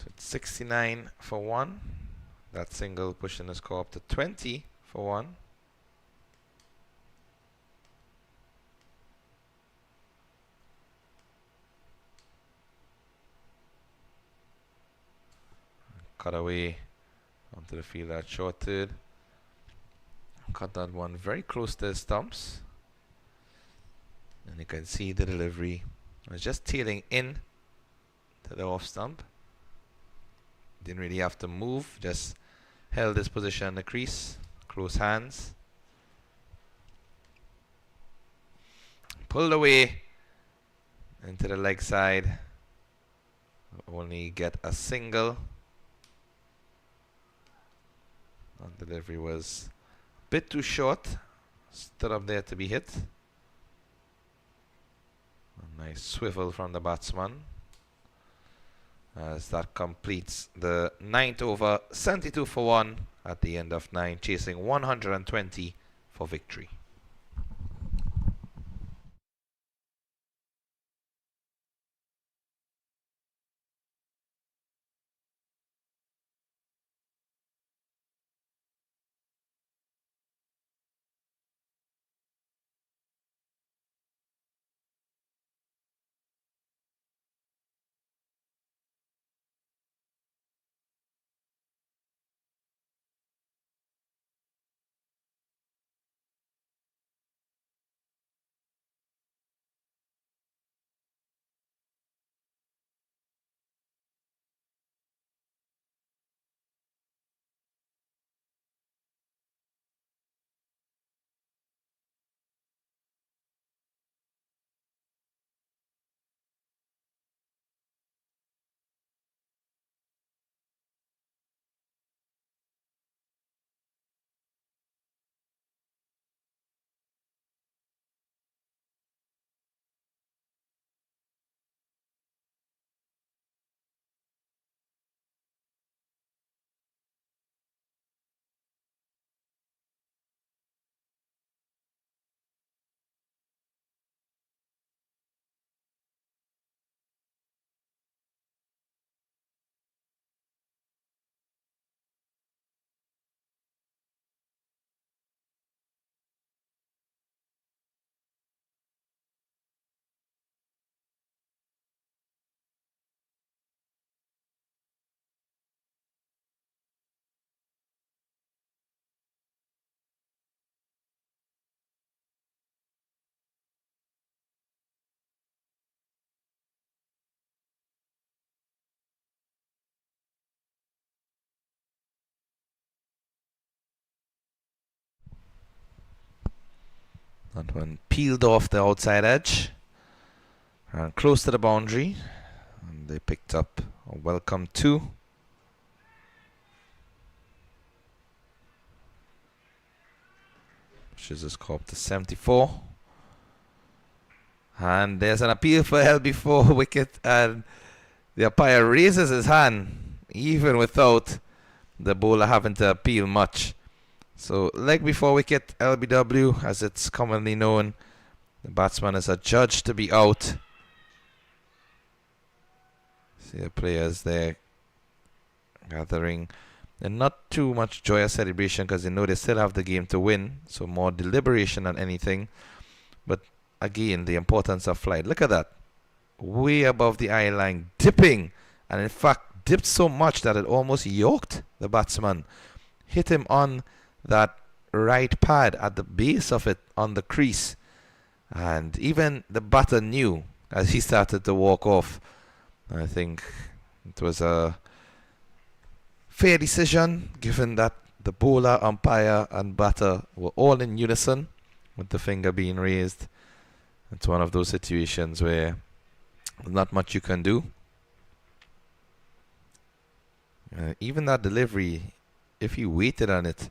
So it's 69 for 1. That single pushing the score up to 20 for 1. Cut away onto the field at short third. Cut that one very close to the stumps. And you can see the delivery. It was just tailing in to the off stump. Didn't really have to move, just held this position in the crease. Close hands. Pulled away into the leg side. Only get a single. And delivery was a bit too short. Stood up there to be hit. A nice swivel from the batsman. As that completes the 9th over, 72 for 1 at the end of 9, chasing 120 for victory. That one peeled off the outside edge and close to the boundary, and they picked up a welcome 2. Pushes the score up to 74. And there's an appeal for LB4 wicket, and the umpire raises his hand even without the bowler having to appeal much. So leg before wicket, LBW as it's commonly known. The batsman is adjudged to be out. See the players there gathering. And not too much joyous celebration because they know they still have the game to win. So more deliberation than anything. But again, the importance of flight. Look at that. Way above the eye line, dipping. And in fact, dipped so much that it almost yoked the batsman. Hit him on that right pad at the base of it on the crease. And even the batter knew as he started to walk off. I think it was a fair decision given that the bowler, umpire and batter were all in unison with the finger being raised. It's one of those situations where there's not much you can do. Even that delivery, if he waited on it,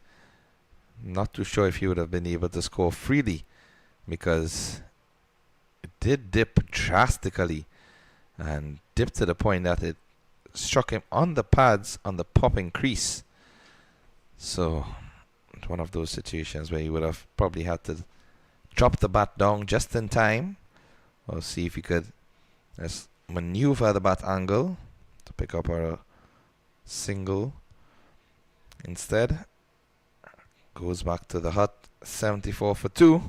not too sure if he would have been able to score freely, because it did dip drastically and dipped to the point that it struck him on the pads on the popping crease. So it's one of those situations where he would have probably had to drop the bat down just in time, or see if he could just maneuver the bat angle to pick up a single instead. Goes back to the hut. 74 for 2.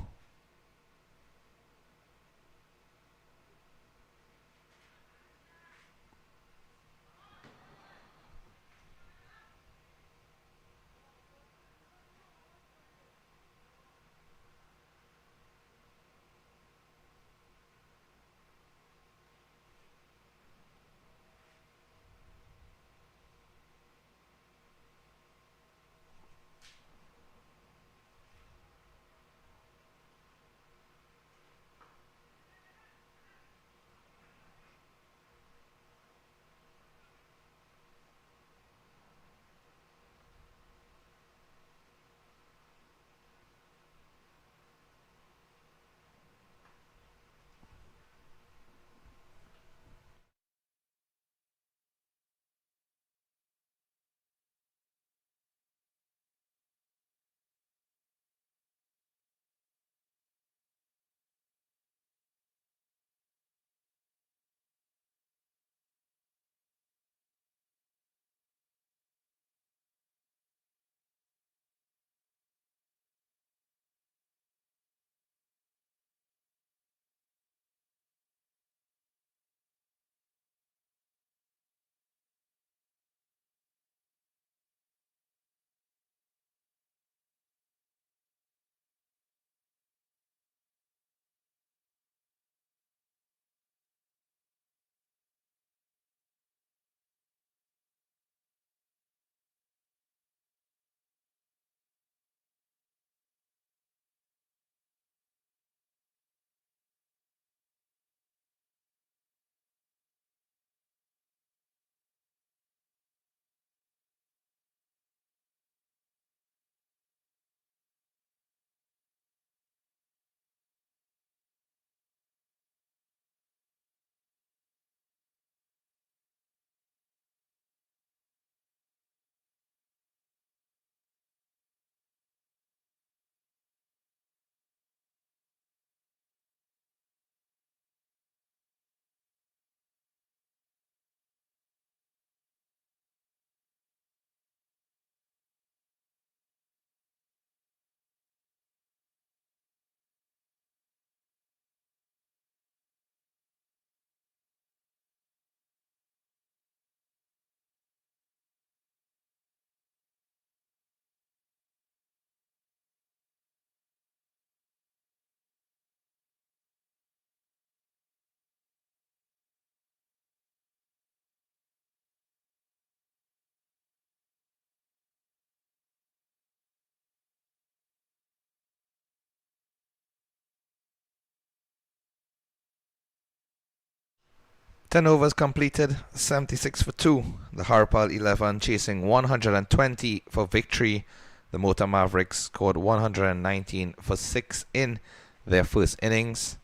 Ten overs completed, 76 for 2. The Harpal 11 chasing 120 for victory. The Mota Mavericks scored 119 for 6 in their first innings.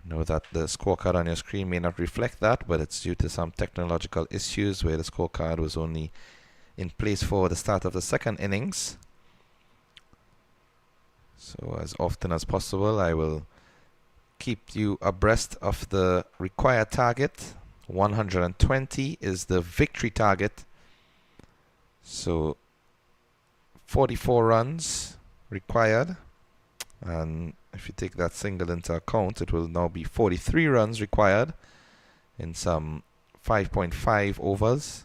I know that the scorecard on your screen may not reflect that, but it's due to some technological issues where the scorecard was only in place for the start of the second innings. So as often as possible, I will keep you abreast of the required target. 120 is the victory target. So 44 runs required. And if you take that single into account, it will now be 43 runs required in some 5.5 overs.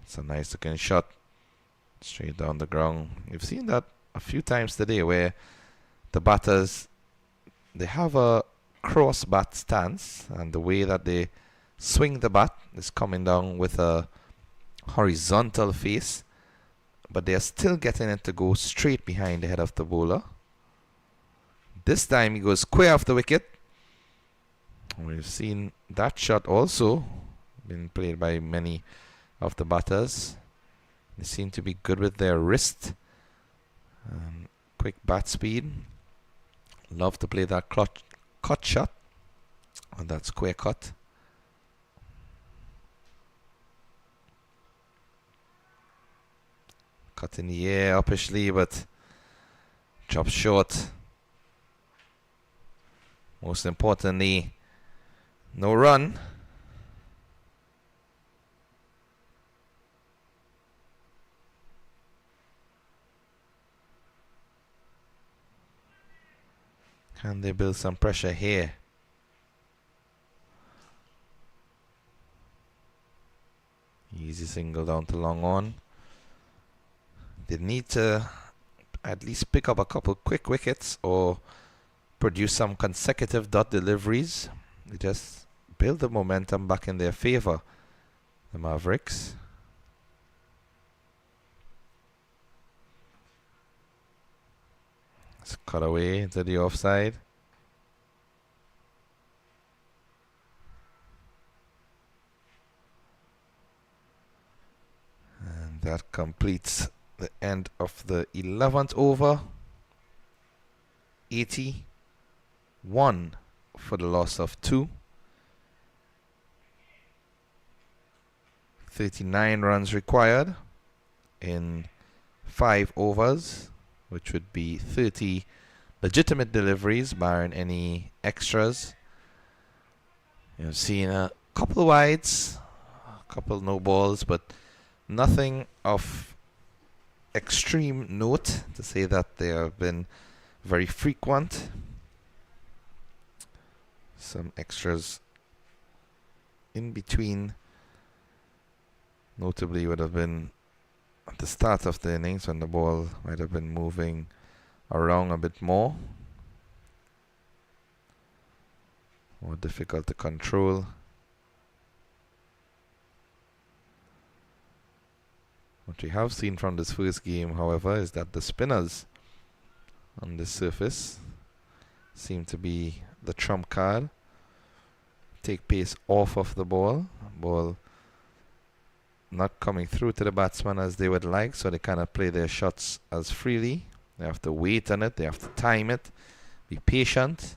It's a nice looking shot. Straight down the ground. You've seen that a few times today where the batters, they have a cross bat stance, and the way that they swing the bat is coming down with a horizontal face, but they are still getting it to go straight behind the head of the bowler. This time he goes square off the wicket. We've seen that shot also been played by many of the batters. They seem to be good with their wrist. Quick bat speed. Love to play that cut shot. And that square cut. Cut in the air uppishly, but drops short. Most importantly, no run. Can they build some pressure here? Easy single down to long on. They need to at least pick up a couple quick wickets or produce some consecutive dot deliveries. They just build the momentum back in their favor, the Mavericks. Let's cut away into the offside. And that completes the end of the 11th over. 81 for the loss of 2. 39 runs required in 5 overs, which would be 30 legitimate deliveries, barring any extras. You've seen a couple of wides, a couple no balls, but nothing of extreme note to say that they have been very frequent. Some extras in between, notably would have been at the start of the innings when the ball might have been moving around a bit more difficult to control. What we have seen from this first game, however, is that the spinners on this surface seem to be the trump card. Take pace off of the ball. Ball not coming through to the batsman as they would like, so they cannot play their shots as freely. They have to wait on it, they have to time it, be patient.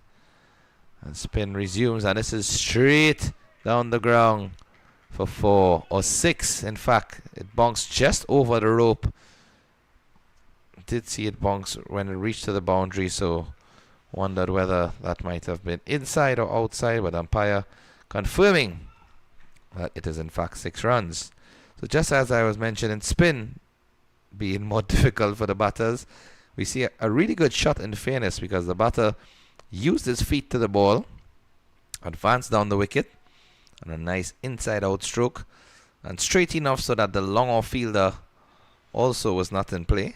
And spin resumes, and this is straight down the ground for 4 or 6. In fact, it bounced just over the rope. Did see it bounce when it reached to the boundary, so wondered whether that might have been inside or outside, but umpire confirming that it is in fact 6 runs. So just as I was mentioning, spin being more difficult for the batters, we see a really good shot in fairness, because the batter used his feet to the ball, advanced down the wicket, and a nice inside-out stroke, and straight enough so that the long-off fielder also was not in play.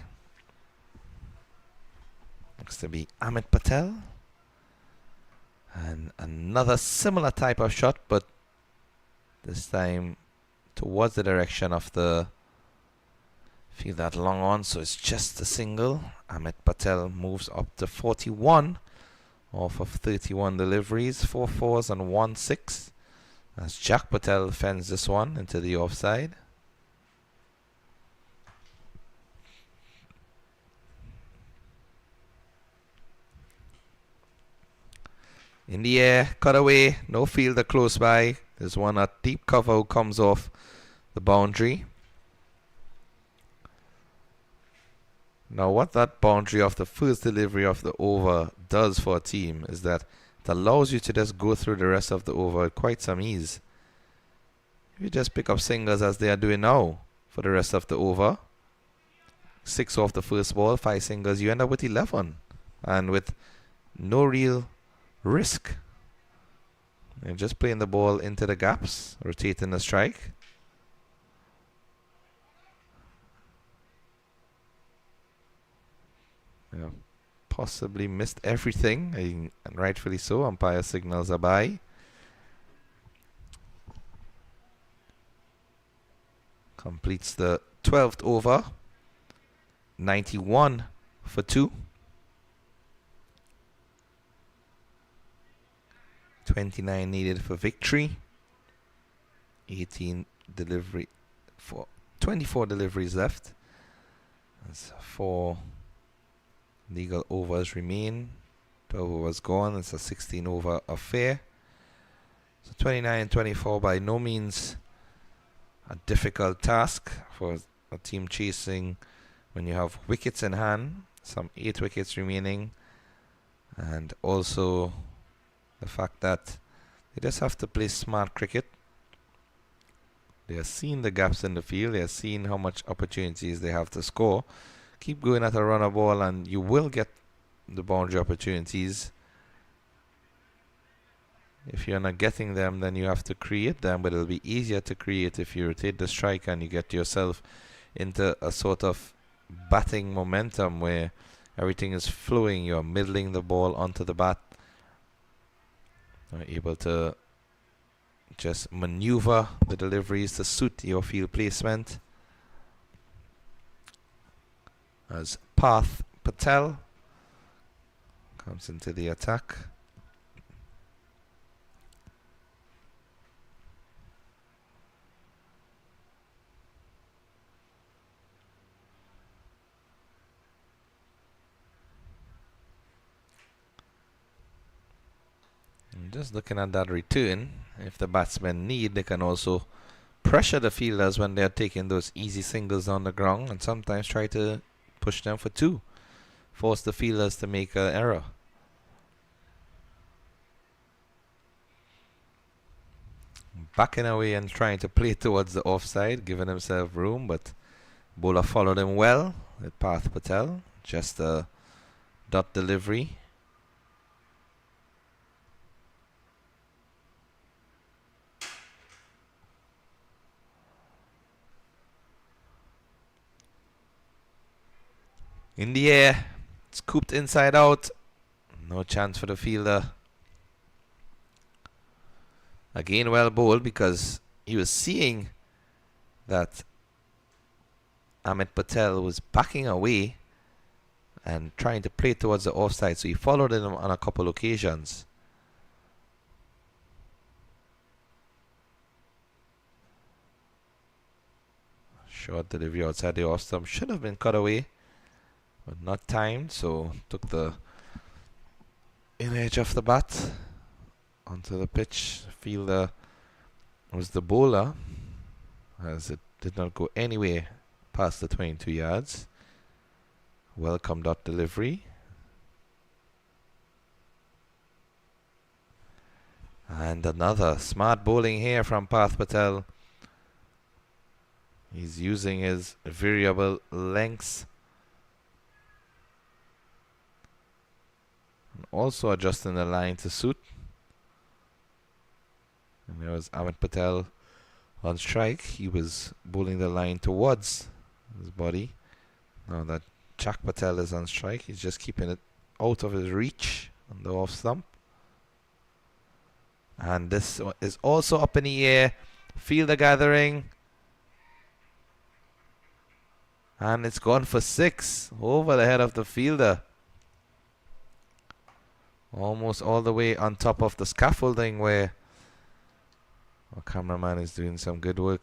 Looks to be Amit Patel. And another similar type of shot, but this time towards the direction of the field that long on, so it's just a single. Amit Patel moves up to 41 off of 31 deliveries, 4 fours and 1 6. As Jack Patel fends this one into the offside. In the air, cut away, no fielder close by. There's one at deep cover who comes off the boundary. Now what that boundary of the first delivery of the over does for a team is that it allows you to just go through the rest of the over with quite some ease. If you just pick up singles as they are doing now for the rest of the over, 6 off the first ball, 5 singles, you end up with 11. And with no real risk. You're just playing the ball into the gaps, rotating the strike. Yeah, possibly missed everything, and rightfully so. Umpire signals a bye. Completes the 12th over. 91 for 2. 29 needed for victory. 18 delivery for 24 deliveries left. That's 4 legal overs remain. 12 overs gone. It's a 16 over affair. So 29 and 24, by no means a difficult task for a team chasing when you have wickets in hand. Some 8 wickets remaining, and also The fact that they just have to play smart cricket. They are seeing the gaps in the field. They are seeing how much opportunities they have to score. Keep going at a runner ball and you will get the boundary opportunities. If you're not getting them, then you have to create them, but it'll be easier to create if you rotate the strike and you get yourself into a sort of batting momentum where everything is flowing. You're middling the ball onto the bat. You're able to just maneuver the deliveries to suit your field placement. As Parth Patel comes into the attack. Just looking at that return, if the batsmen need, they can also pressure the fielders when they're taking those easy singles on the ground and sometimes try to push them for two. Force the fielders to make an error. Backing away and trying to play towards the offside, giving himself room, but bowler followed him well with Parth Patel. Just a dot delivery. In the air, scooped inside out. No chance for the fielder. Again, well bowled because he was seeing that Amit Patel was backing away and trying to play towards the offside, so he followed him on a couple occasions. Short delivery outside the off stump should have been cut away, but not timed, so took the in edge of the bat onto the pitch. Fielder was the bowler, as it did not go anywhere past the 22 yards. Welcome dot delivery. And another smart bowling here from Parth Patel. He's using his variable lengths. And also adjusting the line to suit. And there was Amit Patel on strike. He was bowling the line towards his body. Now that Jack Patel is on strike, he's just keeping it out of his reach on the off stump. And this is also up in the air. Fielder gathering. And it's gone for 6 over the head of the fielder. Almost all the way on top of the scaffolding where our cameraman is doing some good work.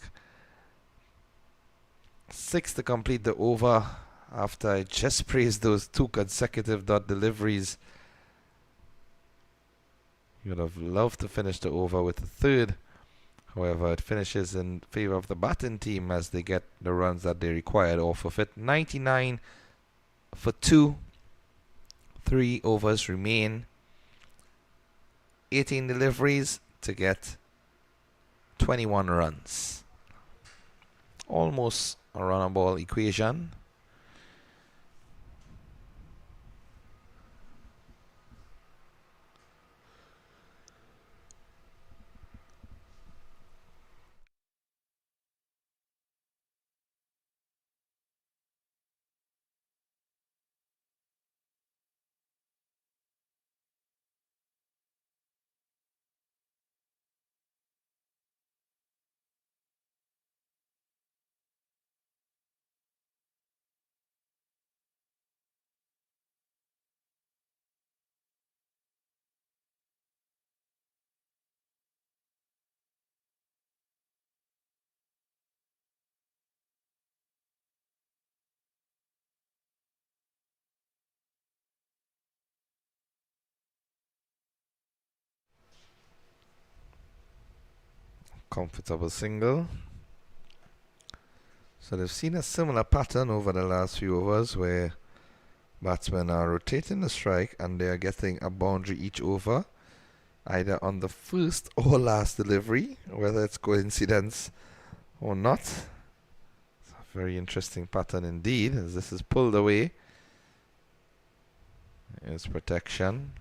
6 to complete the over after I just praised those 2 consecutive dot deliveries. You would have loved to finish the over with a third. However, it finishes in favor of the batting team as they get the runs that they required off of it. 99 for 2. 3 overs remain. 18 deliveries to get 21 runs. Almost a run on ball equation. Comfortable single. So they've seen a similar pattern over the last few overs where batsmen are rotating the strike and they are getting a boundary each over. either on the first or last delivery, whether it's coincidence or not. It's a very interesting pattern indeed, as this is pulled away. Here's protection.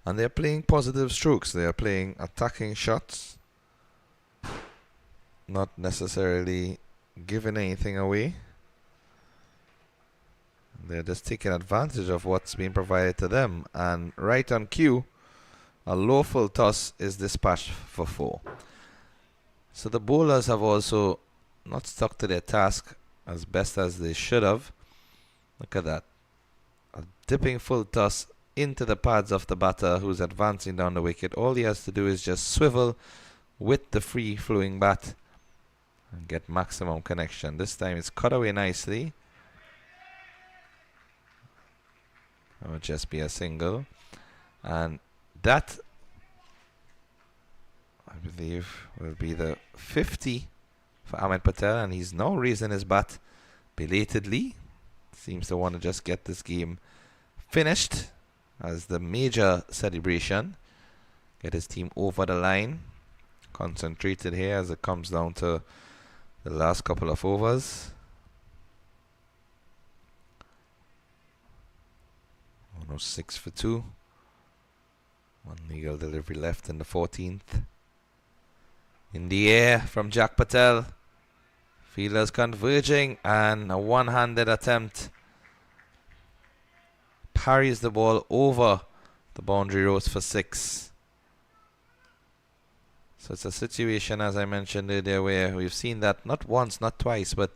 And they're playing positive strokes. They are playing attacking shots, not necessarily giving anything away. They're just taking advantage of what's being provided to them. And right on cue, a low full toss is dispatched for 4. So the bowlers have also not stuck to their task as best as they should have. Look at that. A dipping full toss into the pads of the batter who's advancing down the wicket. All he has to do is just swivel with the free flowing bat and get maximum connection. This time it's cut away nicely. It will just be a single. And that, I believe, will be the 50 for Ahmed Patel. And he's now raising his bat belatedly. Seems to want to just get this game finished as the major celebration. Get his team over the line. Concentrated here as it comes down to the last couple of overs. 106 for 2. One legal delivery left in the 14th. In the air from Jack Patel. Fielders converging and a one-handed attempt. Parries the ball over the boundary ropes for 6. So it's a situation, as I mentioned earlier, where we've seen that not once, not twice, but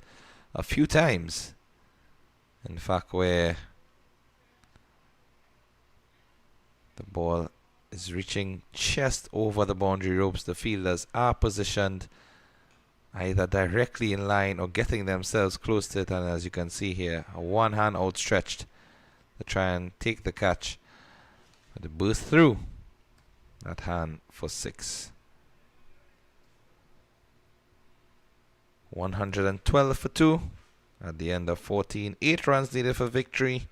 a few times. In fact, where the ball is reaching just over the boundary ropes. The fielders are positioned either directly in line or getting themselves close to it. And as you can see here, a one hand outstretched to try and take the catch. But it burst through that hand for 6. 112 for 2 at the end of 14. 8 runs needed for victory.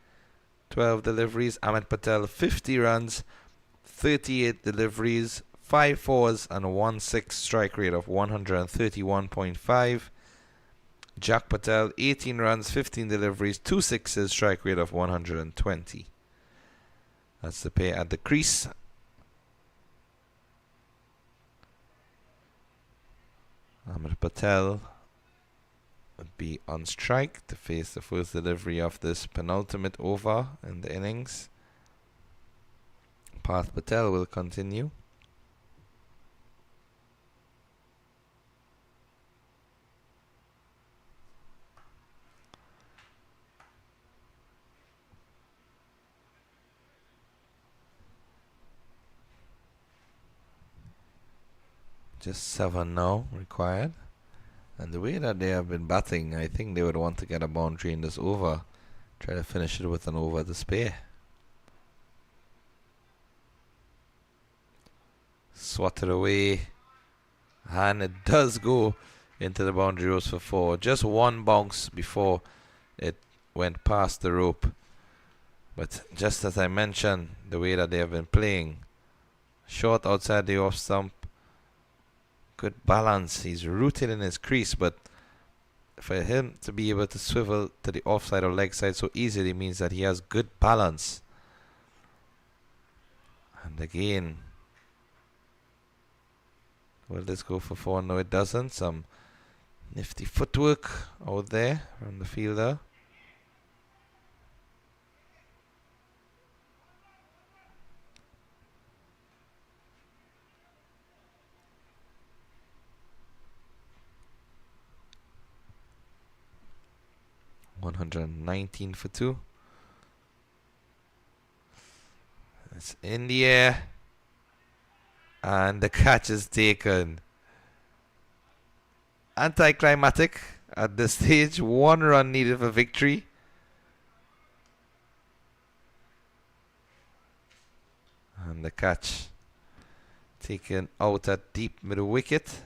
12 deliveries. Ahmed Patel 50 runs, 38 deliveries, 5 fours and 1 6, strike rate of 131.5. Jack Patel 18 runs, 15 deliveries, 2 sixes, strike rate of 120. That's the pair at the crease. Ahmed Patel would be on strike to face the first delivery of this penultimate over in the innings. Parth Patel will continue. Just 7 now required. And the way that they have been batting, I think they would want to get a boundary in this over. Try to finish it with an over to spare. Swatted away. And it does go into the boundary ropes for 4. Just one bounce before it went past the rope. But just as I mentioned, the way that they have been playing. Short outside the off stump. Good balance. He's rooted in his crease, but for him to be able to swivel to the offside or leg side so easily means that he has good balance. And again, will this go for 4? No, it doesn't. Some nifty footwork out there from the fielder. $119 for 2. It's in the air. And the catch is taken. Anticlimactic at this stage. 1 run needed for victory. And the catch taken out at deep middle wicket.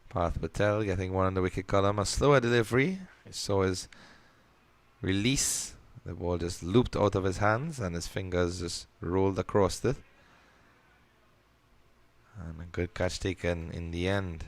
Parth Patel getting 1 on the wicket column. A slower delivery. He saw his release. The ball just looped out of his hands and his fingers just rolled across it. And a good catch taken in the end.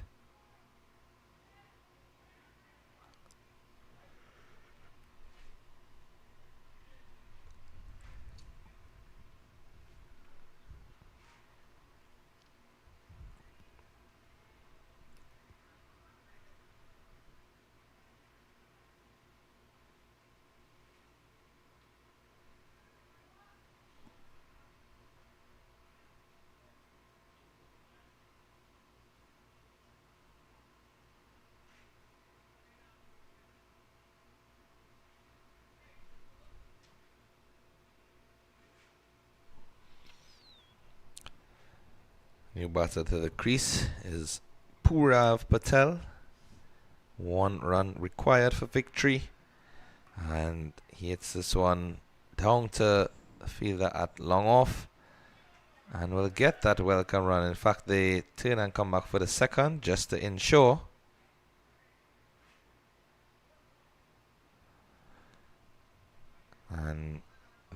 New batter to the crease is Purav Patel. 1 run required for victory. And he hits this one down to the fielder at long off. And will get that welcome run. In fact, they turn and come back for the second just to ensure. And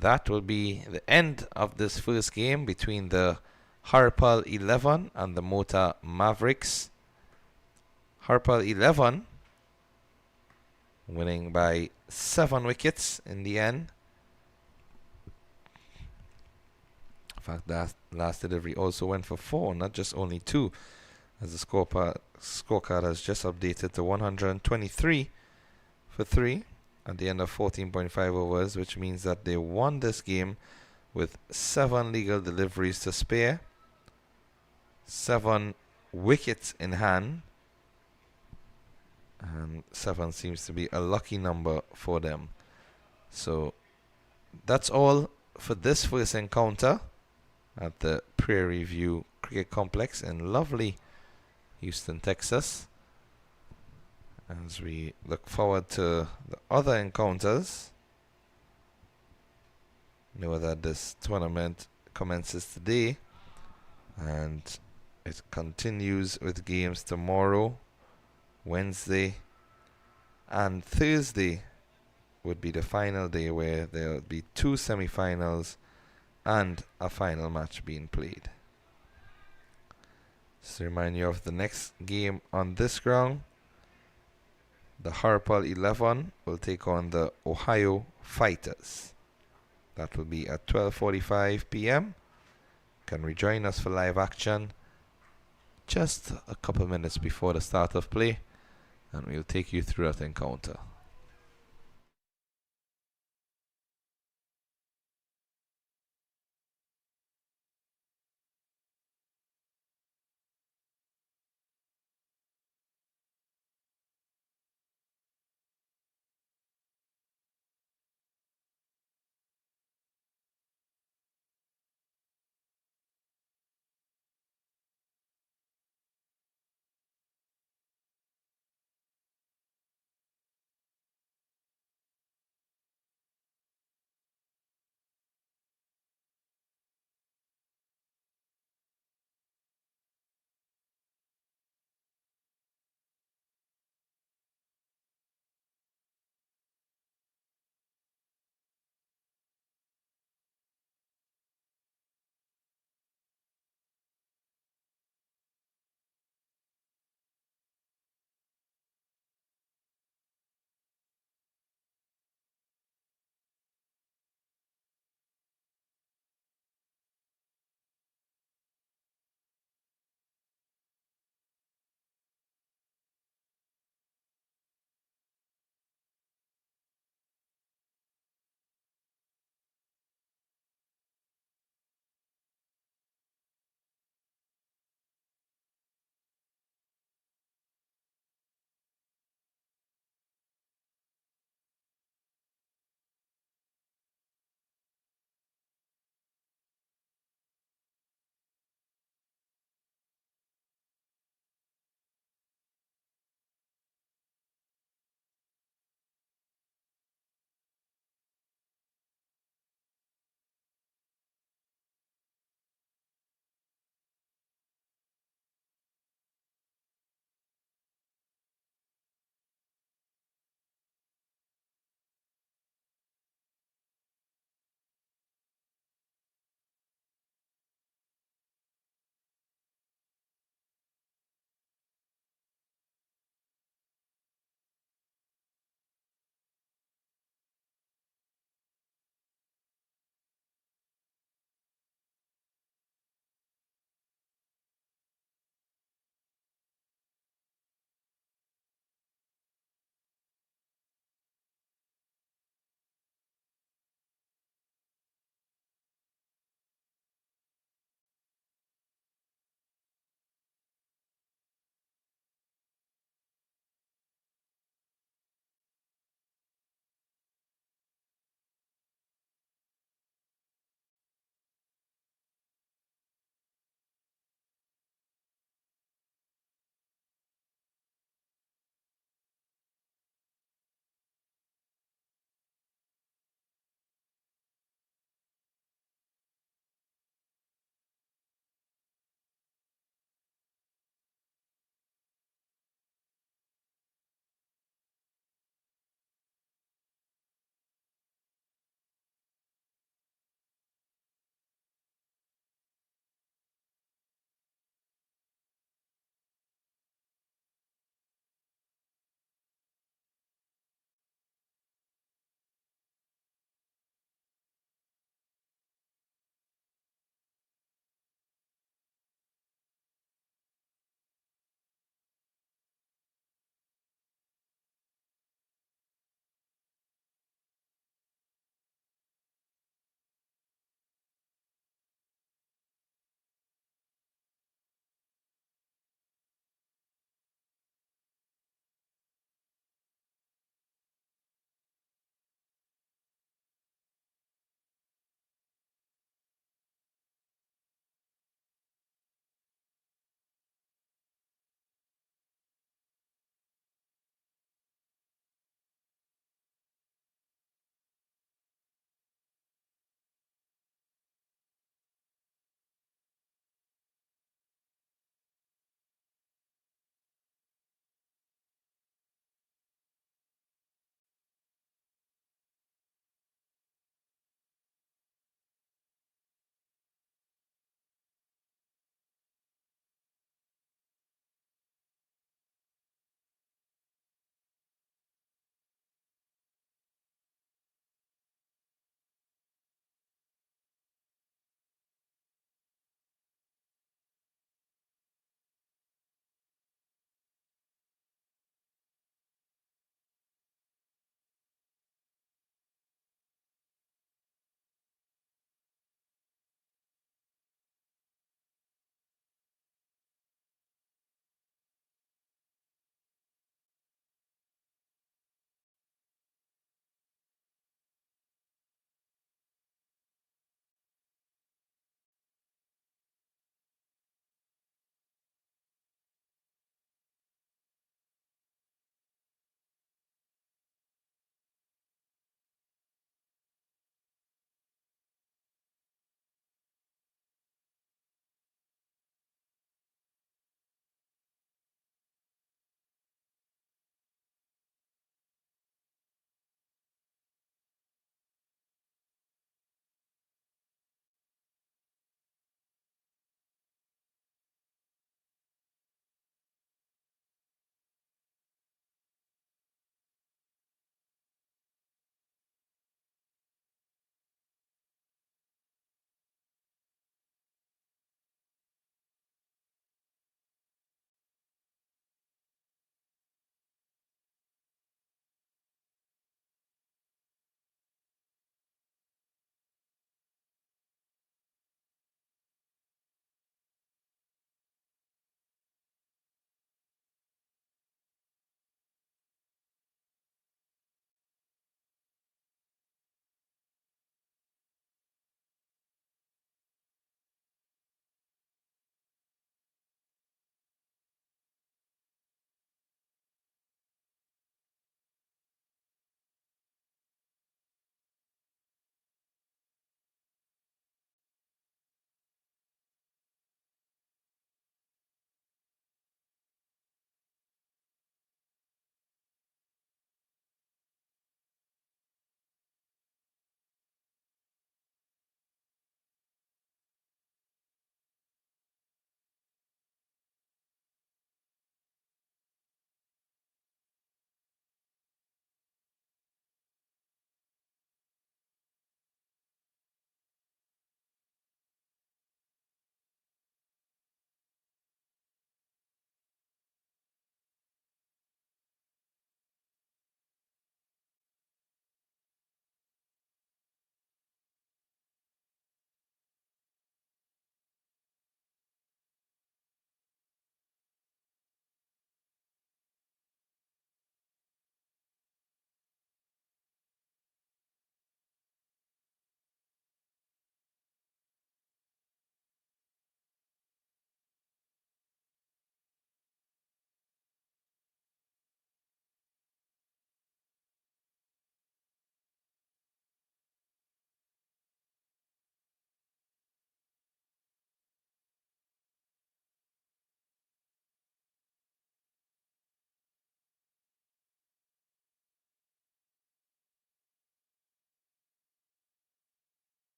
that will be the end of this first game between the Harpal 11 and the Mota Mavericks. Harpal 11 winning by 7 wickets in the end. In fact, that last delivery also went for 4, not just only 2, as the scorecard has just updated to 123 for 3 at the end of 14.5 overs, which means that they won this game with 7 legal deliveries to spare, 7 wickets in hand, and 7 seems to be a lucky number for them. So that's all for this first encounter at the Prairie View Cricket Complex in lovely Houston, Texas. As we look forward to the other encounters, know that this tournament commences today and it continues with games tomorrow, Wednesday, and Thursday would be the final day, where there will be 2 semi-finals and a final match being played. Just to remind you of the next game on this ground, the Harpal 11 will take on the Ohio Fighters. That will be at 12:45 p.m. Can rejoin us for live action just a couple minutes before the start of play, and we'll take you through that encounter.